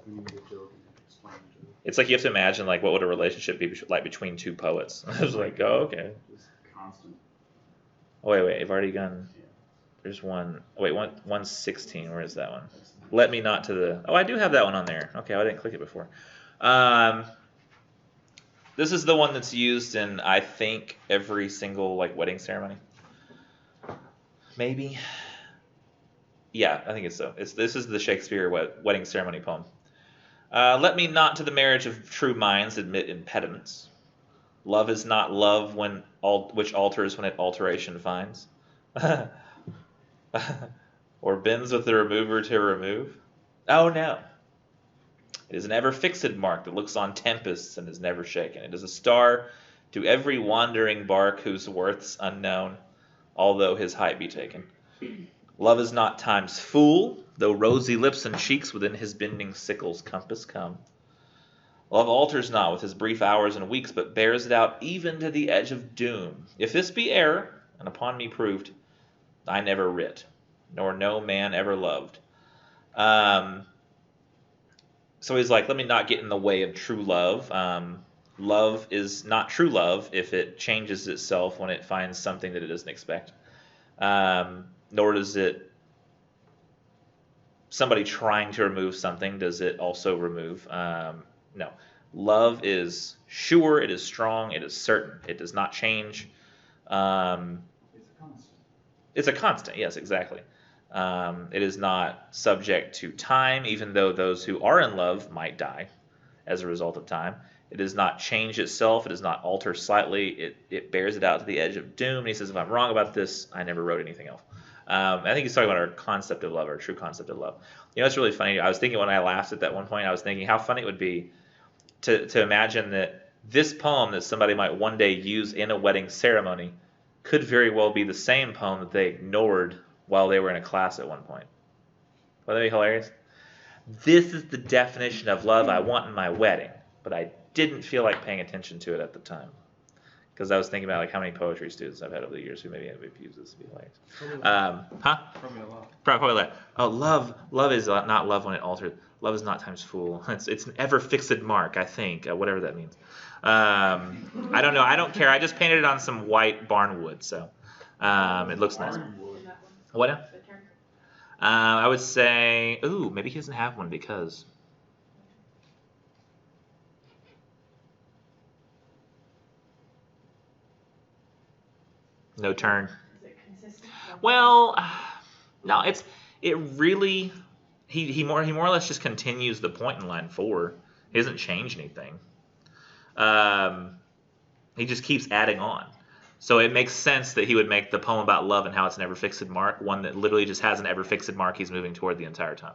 You make a joke and explain the joke. It's like you have to imagine like what would a relationship be like between two poets. I was like, oh, okay. Just constant. Oh, wait, I've already gone. There's one. Wait, 116. Where is that one? Let me not to the. Oh, I do have that one on there. Okay, I didn't click it before. This is the one that's used in I think every single like wedding ceremony. Maybe. Yeah, I think it's so. This is the Shakespeare wedding ceremony poem. Let me not to the marriage of true minds admit impediments. Love is not love which alters when it alteration finds. Or bends with the remover to remove. Oh no. It is an ever fixed mark that looks on tempests and is never shaken. It is a star to every wandering bark whose worth's unknown, although his height be taken. Love is not time's fool, though rosy lips and cheeks within his bending sickle's compass come. Love alters not with his brief hours and weeks, but bears it out even to the edge of doom. If this be error, and upon me proved, I never writ, nor no man ever loved. So he's like, let me not get in the way of true love. Love is not true love if it changes itself when it finds something that it doesn't expect. Nor does it, somebody trying to remove something, does it also remove. No. Love is sure, it is strong, it is certain. It does not change. It's a constant. It's a constant, yes, exactly. It is not subject to time, even though those who are in love might die as a result of time. It does not change itself. It does not alter slightly. It bears it out to the edge of doom. And he says, if I'm wrong about this, I never wrote anything else. I think he's talking about our concept of love, our true concept of love. You know, it's really funny. I was thinking when I laughed at that one point, I was thinking how funny it would be to imagine that this poem that somebody might one day use in a wedding ceremony could very well be the same poem that they ignored while they were in a class at one point. Wouldn't that be hilarious? This is the definition of love I want in my wedding, but I didn't feel like paying attention to it at the time. Because I was thinking about like how many poetry students I've had over the years who maybe have abused this to be hilarious. Probably a lot. Probably like, oh, love is not love when it alters. Love is not times full. It's an ever fixed mark, I think, whatever that means. I don't know. I don't care. I just painted it on some white barn wood, so it looks nice. What now? I would say, ooh, maybe he doesn't have one because. No turn. Is it consistent? Well, no, it really he more or less just continues the point in line 4. He doesn't change anything. He just keeps adding on. So it makes sense that he would make the poem about love and how it's an ever fixed mark, one that literally just has an ever fixed mark he's moving toward the entire time.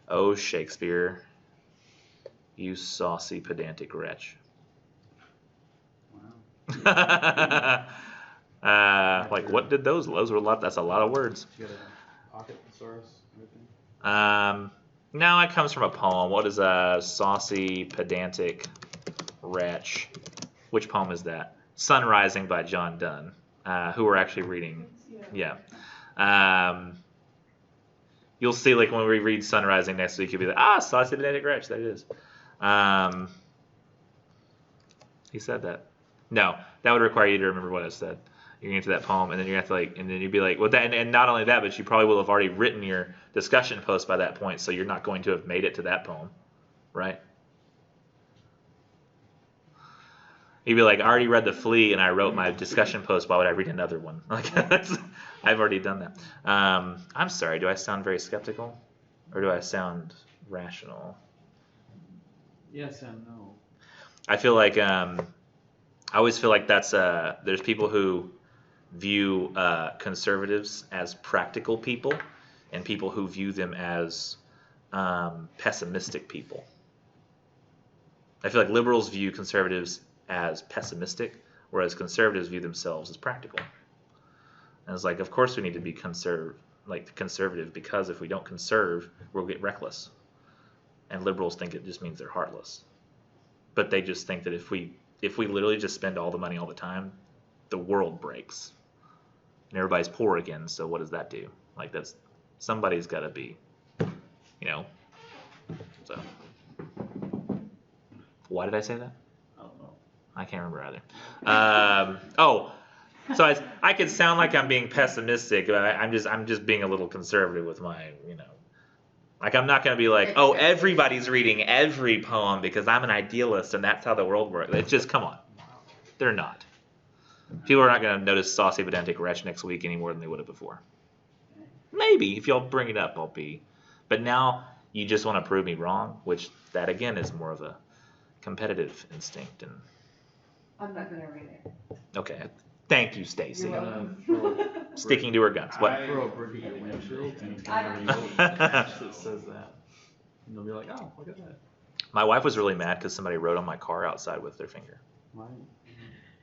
Oh, Shakespeare, you saucy pedantic wretch. Wow. Like what did those were a lot. That's a lot of words. You got a pocket thesaurus, everything? No, it comes from a poem. What is a saucy pedantic wretch? Which poem is that? Sun Rising by John Donne, who we're actually reading. Yeah. You'll see, like, when we read Sun Rising next week, you'll be like, saucy pedantic wretch, that is. He said that. No, that would require you to remember what I said. You're going to get to that poem, and then you have to, like, and then you'd be like, well, that, and not only that, but you probably will have already written your discussion post by that point, so you're not going to have made it to that poem, right? You'd be like, I already read The Flea, and I wrote my discussion post. Why would I read another one? Like, I've already done that. I'm sorry. Do I sound very skeptical, or do I sound rational? Yes and no. I feel like I always feel like that's there's people who view conservatives as practical people, and people who view them as pessimistic people. I feel like liberals view conservatives as pessimistic, whereas conservatives view themselves as practical. And it's like, of course we need to be conservative, because if we don't conserve, we'll get reckless. And liberals think it just means they're heartless. But they just think that if we literally just spend all the money all the time, the world breaks. And everybody's poor again, so what does that do? Like, that's, somebody's got to be, so. Why did I say that? I don't know. I can't remember either. So I could sound like I'm being pessimistic, but I'm just being a little conservative with my, like, I'm not going to be like, oh, everybody's reading every poem because I'm an idealist and that's how the world works. It's just, come on. They're not. People are not going to notice saucy pedantic wretch next week any more than they would have before. Maybe, if y'all bring it up, I'll be. But now you just want to prove me wrong, which that, again, is more of a competitive instinct. And I'm not gonna read it. okay. Thank you, Stacy. You're welcome. Sticking to her guns. What? Throw a brick at your windshield and it's I gonna don't be that says that. And they'll be like, oh, look at that. My wife was really mad because somebody wrote on my car outside with their finger. Mine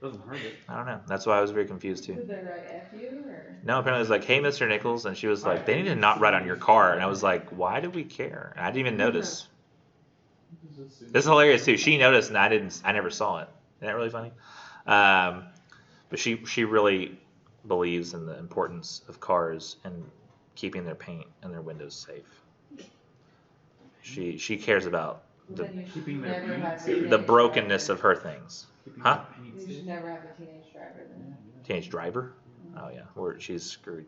doesn't hurt it. I don't know. That's why I was very confused too. Did they write F you or? No, apparently it was like, hey, Mr. Nichols. And she was like, they need to not write on your car. And I was like, why do we care? And I didn't even notice. This is hilarious too. She noticed and I never saw it. Isn't that really funny? But she really believes in the importance of cars and keeping their paint and their windows safe. She cares about Well, then you should keeping their never have a paint- the teenage brokenness driver. of her things. Huh? You should never have a teenage driver then. Teenage driver? Oh yeah, she's screwed.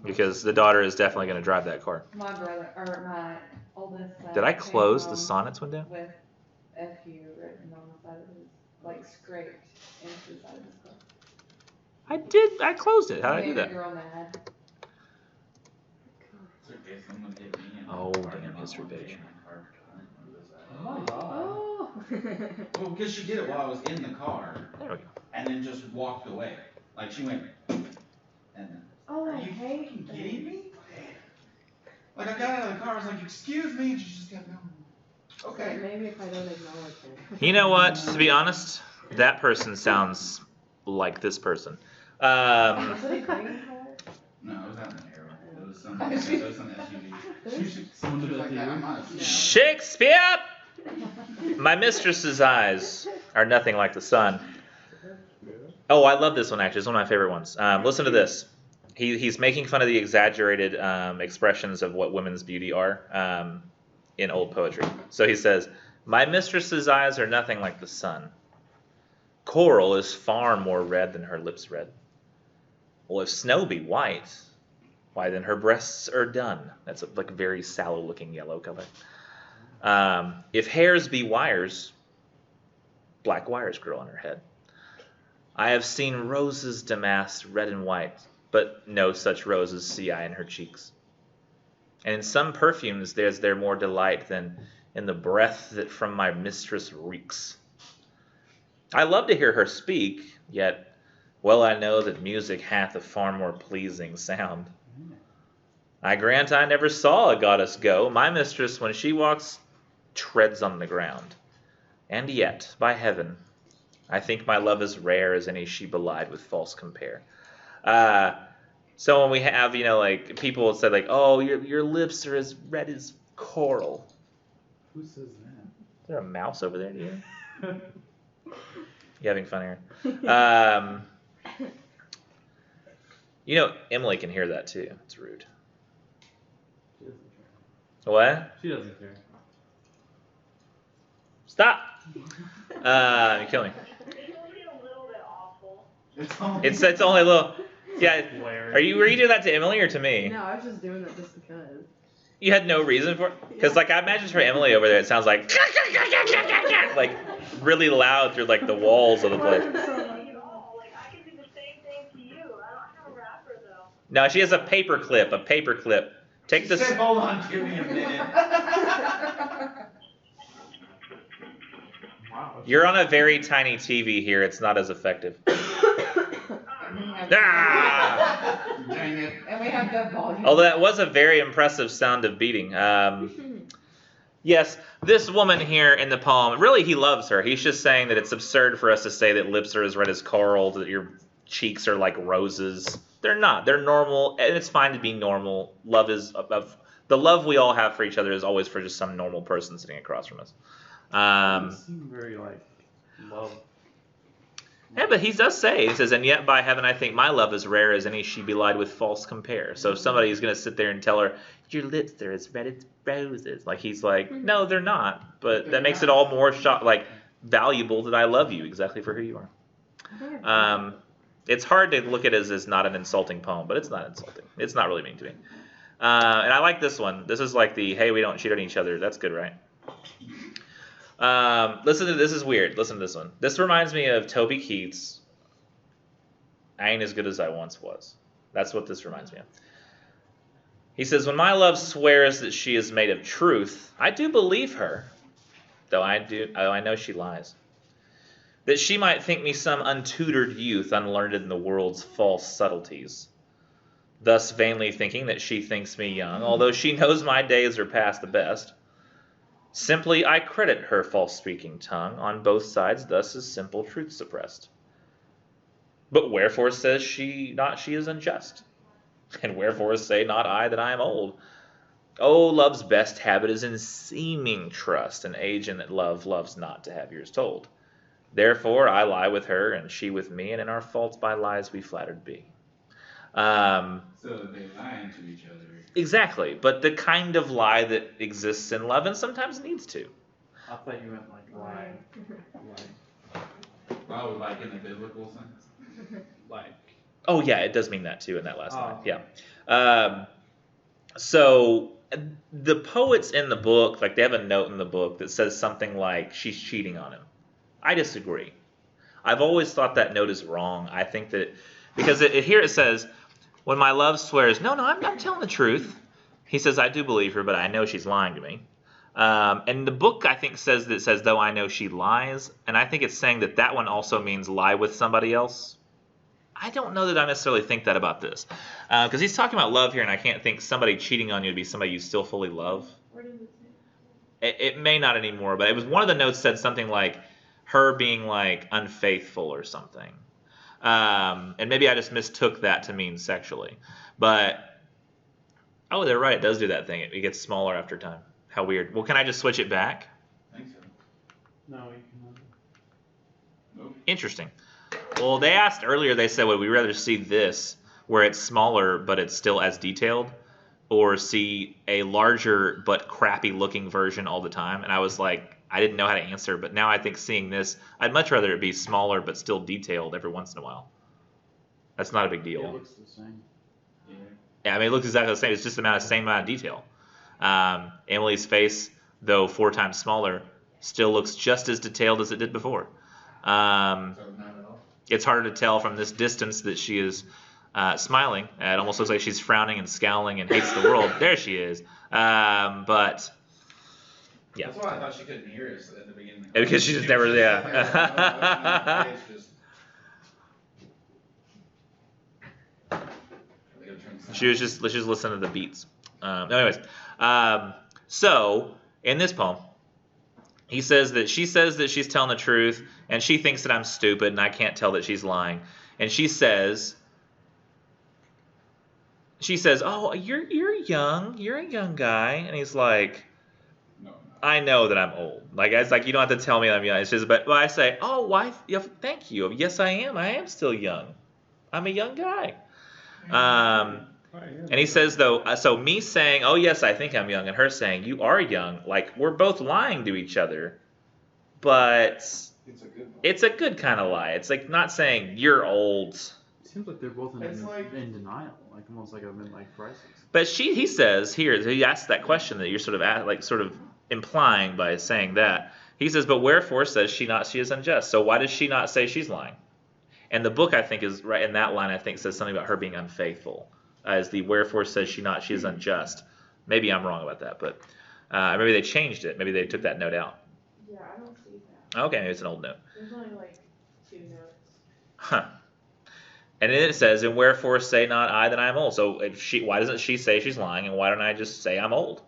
Because the daughter is definitely going to drive that car. My brother, or my oldest son. Did I came close the home Sonnets window? With FU written on the side of his, like scraped into the side of his car. I did. I closed it. How did I do Made a that? girl mad. It's okay, someone hit me in the Oh, parking damn, lot history one day page. and my car turned. Oh my god. Oh. Well, because she did it while I was in the car, There we go. and then just walked away. Like she went, and then, Oh, are I you hate fucking that. kidding me? Like I got out of the car, I was like, excuse me, and she just kept going. Okay. Maybe if I don't acknowledge her. You know what? To be honest, that person sounds like this person. Was it a green car? No, it was out in the arrow. It was some SUV. She was Someone did that like to that. you? I'm not a Shakespeare! My mistress's eyes are nothing like the sun. Oh, I love this one actually. It's one of my favorite ones. Listen to this. He's making fun of the exaggerated expressions of what women's beauty are in old poetry. So he says, "My mistress's eyes are nothing like the sun. Coral is far more red than her lips red. Well, if snow be white, why then her breasts are dun." That's like a very sallow looking yellow color. If hairs be wires, black wires grow on her head. I have seen roses damasked red and white, but no such roses see I in her cheeks. And in some perfumes there's there more delight than in the breath that from my mistress reeks. I love to hear her speak, yet well I know that music hath a far more pleasing sound. I grant I never saw a goddess go. My mistress, when she walks, treads on the ground. And yet, by heaven, I think my love as rare as any she belied with false compare. So when we have, like people say like, oh, your lips are as red as coral. Who says that? Is there a mouse over there? Do you hear? You having fun here? Emily can hear that too. It's rude. She doesn't care. What? She doesn't care. Stop! You're killing me. It's only a little. Yeah. Were you doing that to Emily or to me? No, I was just doing it just because. You had no reason for it? Because, like, I imagine for Emily over there, it sounds like, like, really loud through, like, the walls of the place. No, she has a paper clip. Take She this. said, hold on, give me a minute. Wow. You're on a very tiny TV here. It's not as effective. And Ah! Dang it. we have the volume. Although that was a very impressive sound of beating. Yes, this woman here in the poem, really he loves her. He's just saying that it's absurd for us to say that lips are as red as coral, that your cheeks are like roses. They're not. They're normal, and it's fine to be normal. Love is the love we all have for each other is always for just some normal person sitting across from us. Doesn't seem very like love. Yeah, but he does say, he says, and yet by heaven I think my love is rare as any she belied with false compare. So if somebody is going to sit there and tell her, your lips, they're as red as roses. Like, he's like, no, they're not. But that makes it all more valuable that I love you exactly for who you are. It's hard to look at it as not an insulting poem, but it's not insulting. It's not really mean to me. And I like this one. This is like the, hey, we don't cheat on each other. That's good, right? Listen to this. Is weird. Listen to this one. This reminds me of Toby Keith's I Ain't As Good As I Once Was. That's what this reminds me of. He says, when my love swears that she is made of truth, I do believe her, though I know she lies. That she might think me some untutored youth, unlearned in the world's false subtleties. Thus vainly thinking that she thinks me young, although she knows my days are past the best. Simply I credit her false-speaking tongue, on both sides thus is simple truth suppressed. But wherefore says she is unjust? And wherefore say not I that I am old? Oh, love's best habit is in seeming trust, and age and love loves not to have yours told. Therefore I lie with her, and she with me, and in our faults by lies we flattered be. So they lying to each other. Exactly, but the kind of lie that exists in love and sometimes needs to. I thought you meant like lie. Oh, like in the biblical sense? Like. Oh yeah, it does mean that too in that last line. Oh. Yeah. So the poets in the book, like they have a note in the book that says something like she's cheating on him. I disagree. I've always thought that note is wrong. I think that because here it says, when my love swears, no, I'm telling the truth. He says, I do believe her, but I know she's lying to me. And the book, I think, says, though I know she lies. And I think it's saying that one also means lie with somebody else. I don't know that I necessarily think that about this. Because he's talking about love here, and I can't think somebody cheating on you to be somebody you still fully love. Where does it say? It may not anymore, but it was one of the notes said something like her being like unfaithful or something. And maybe I just mistook that to mean sexually. But, oh, they're right. It does do that thing. It gets smaller after time. How weird. Well, can I just switch it back? I think so. No, you cannot. Nope. Interesting. Well, they asked earlier, they said, would we rather see this, where it's smaller but it's still as detailed, or see a larger but crappy looking version all the time? And I was like, I didn't know how to answer, but now I think seeing this, I'd much rather it be smaller but still detailed every once in a while. That's not a big deal. It looks the same. Yeah, I mean, it looks exactly the same. It's just the same amount of detail. Emily's face, though 4 times smaller, still looks just as detailed as it did before. So not at all. It's harder to tell from this distance that she is smiling. It almost looks like she's frowning and scowling and hates the world. There she is. But, yeah. That's why I thought she couldn't hear us at the beginning. Yeah, because she just never, yeah. It's just... Let's just listen to the beats. Anyways, so in this poem, she says that she's telling the truth, and she thinks that I'm stupid, and I can't tell that she's lying. And she says, "Oh, you're young, you're a young guy," and he's like, No. "I know that I'm old. Like it's like you don't have to tell me I'm young. It's just, but I say, oh, why? Yeah, thank you. Yes, I am. I am still young. I'm a young guy." And he says, though, so me saying, oh, yes, I think I'm young, and her saying, you are young, like, we're both lying to each other, but It's a good one. it's a good kind of lie. It's like not saying you're old. It seems like they're both It's like- in denial, like almost like a midlife crisis. But he says here, he asks that question that you're sort of implying by saying that. He says, but wherefore says she is unjust? So why does she not say she's lying? And the book, I think, is right in that line, I think, says something about her being unfaithful. As the wherefore says she is unjust. Maybe I'm wrong about that, but maybe they changed it. Maybe they took that note out. Yeah, I don't see that. Okay, maybe it's an old note. There's only like 2 notes. Huh. And then it says, and wherefore say not I that I am old? So why doesn't she say she's lying, and why don't I just say I'm old?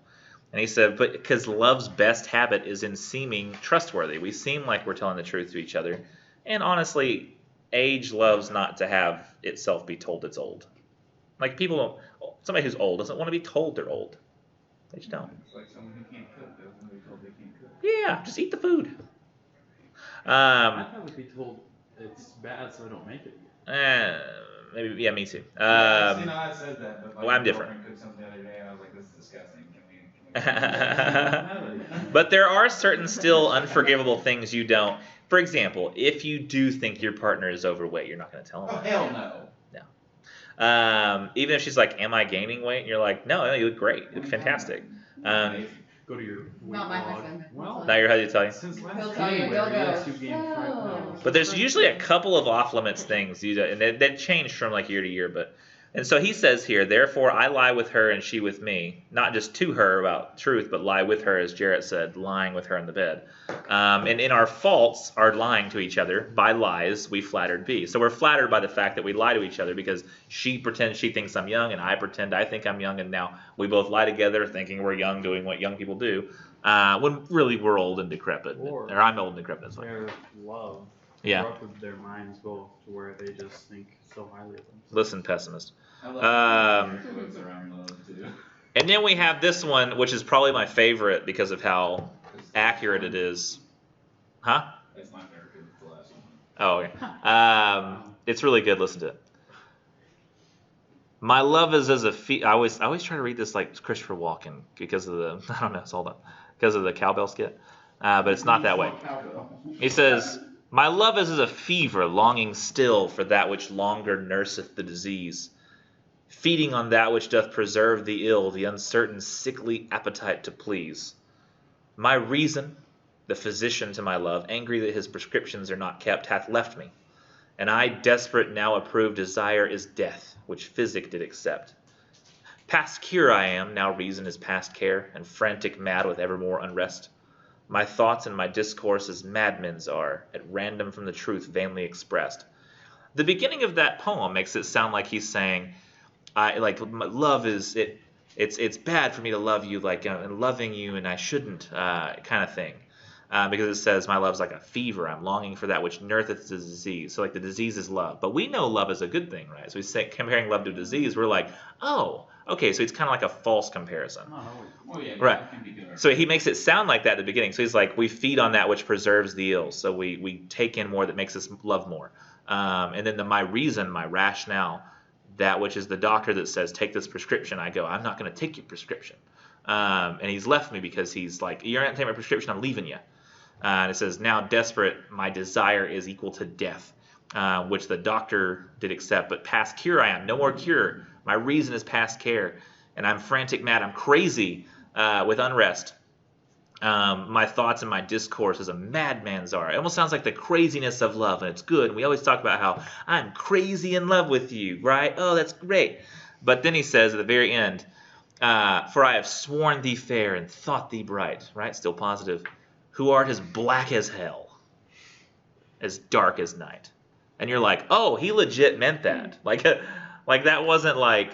And he said, but because love's best habit is in seeming trustworthy. We seem like we're telling the truth to each other. And honestly, age loves not to have itself be told it's old. Like somebody who's old doesn't want to be told they're old. They just don't. It's like someone who can't cook. They want to be told they can't cook. Yeah, just eat the food. I'd probably be told it's bad, so I don't make it. Maybe, yeah, me too. See, I said that, but like well, I'm my different. girlfriend cooked something the other day, and I was like, this is disgusting. Can we But there are certain still unforgivable things you don't. For example, if you do think your partner is overweight, you're not going to tell them Oh, that. hell no. Even if she's like, am I gaining weight? And you're like, no, you look great. You look fantastic. Go to your weight Not my log. husband. Well, Now you're how do you tell you? since He'll last tell you, January, he'll yes, go, you gained 5 "Oh." pounds. But there's usually a couple of off limits things, and they change from like year to year. And so he says here, therefore I lie with her and she with me, not just to her about truth, but lie with her, as Jarrett said, lying with her in the bed. And in our faults, are lying to each other, by lies we flattered be. So we're flattered by the fact that we lie to each other because she pretends she thinks I'm young and I pretend I think I'm young, and now we both lie together thinking we're young, doing what young people do, when really we're old and decrepit. Or I'm old and decrepit. That's why. their love Yeah. corrupted their minds both to where they just think so highly of themselves. Listen, pessimist. I love influence around love, too. And then we have this one, which is probably my favorite because of how accurate it is. Huh? That's my favorite because it's the last one. Oh, okay. It's really good. Listen to it. My love is as a I always try to read this like Christopher Walken because of the I don't know. Hold on, because of the cowbell skit, but it's not that way. He says, "My love is as a fever, longing still for that which longer nurseth the disease, feeding on that which doth preserve the ill, the uncertain, sickly appetite to please. My reason, the physician to my love, angry that his prescriptions are not kept, hath left me. And I, desperate, now approve desire is death, which physic did accept. Past cure I am, now reason is past care, and frantic mad with evermore unrest. My thoughts and my discourse as madmen's are, at random from the truth vainly expressed." The beginning of that poem makes it sound like he's saying, love is it's bad for me to love you, and loving you, and I shouldn't, kind of thing. Because it says, my love's like a fever. I'm longing for that which nourisheth the disease. So like the disease is love. But we know love is a good thing, right? So we say comparing love to disease, we're like, oh, okay, so it's kind of like a false comparison. Oh yeah, Right. that can be good. So he makes it sound like that at the beginning. So he's like, we feed on that which preserves the ill. So we take in more that makes us love more. And then my reason, my rationale, that which is the doctor that says, take this prescription. I go, I'm not going to take your prescription. And he's left me because he's like, you're not going to take my prescription, I'm leaving you. And it says, now desperate, my desire is equal to death, which the doctor did accept. But past cure I am, no more cure. My reason is past care. And I'm frantic mad, I'm crazy with unrest. My thoughts and my discourse as a madman's are. It almost sounds like the craziness of love, and it's good. And we always talk about how I'm crazy in love with you, right? Oh, that's great. But then he says at the very end, for I have sworn thee fair and thought thee bright, right? Still positive. Who art as black as hell, as dark as night. And you're like, oh, he legit meant that. Like that wasn't like,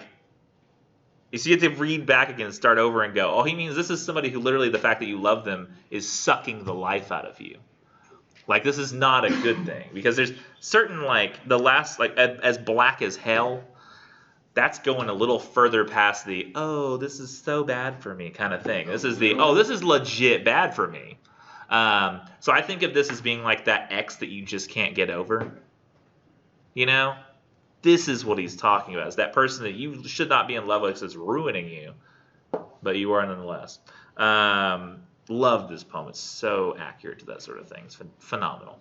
you have to read back again and start over and go, oh, he means this is somebody who literally the fact that you love them is sucking the life out of you. Like, this is not a good thing. Because there's certain, like, the last, like, as black as hell, that's going a little further past the, oh, this is so bad for me kind of thing. This is the, oh, this is legit bad for me. So I think of this as being like that ex that you just can't get over. You know? This is what he's talking about. Is that person that you should not be in love with because it's ruining you. But you are nonetheless. Love this poem. It's so accurate to that sort of thing. It's phenomenal.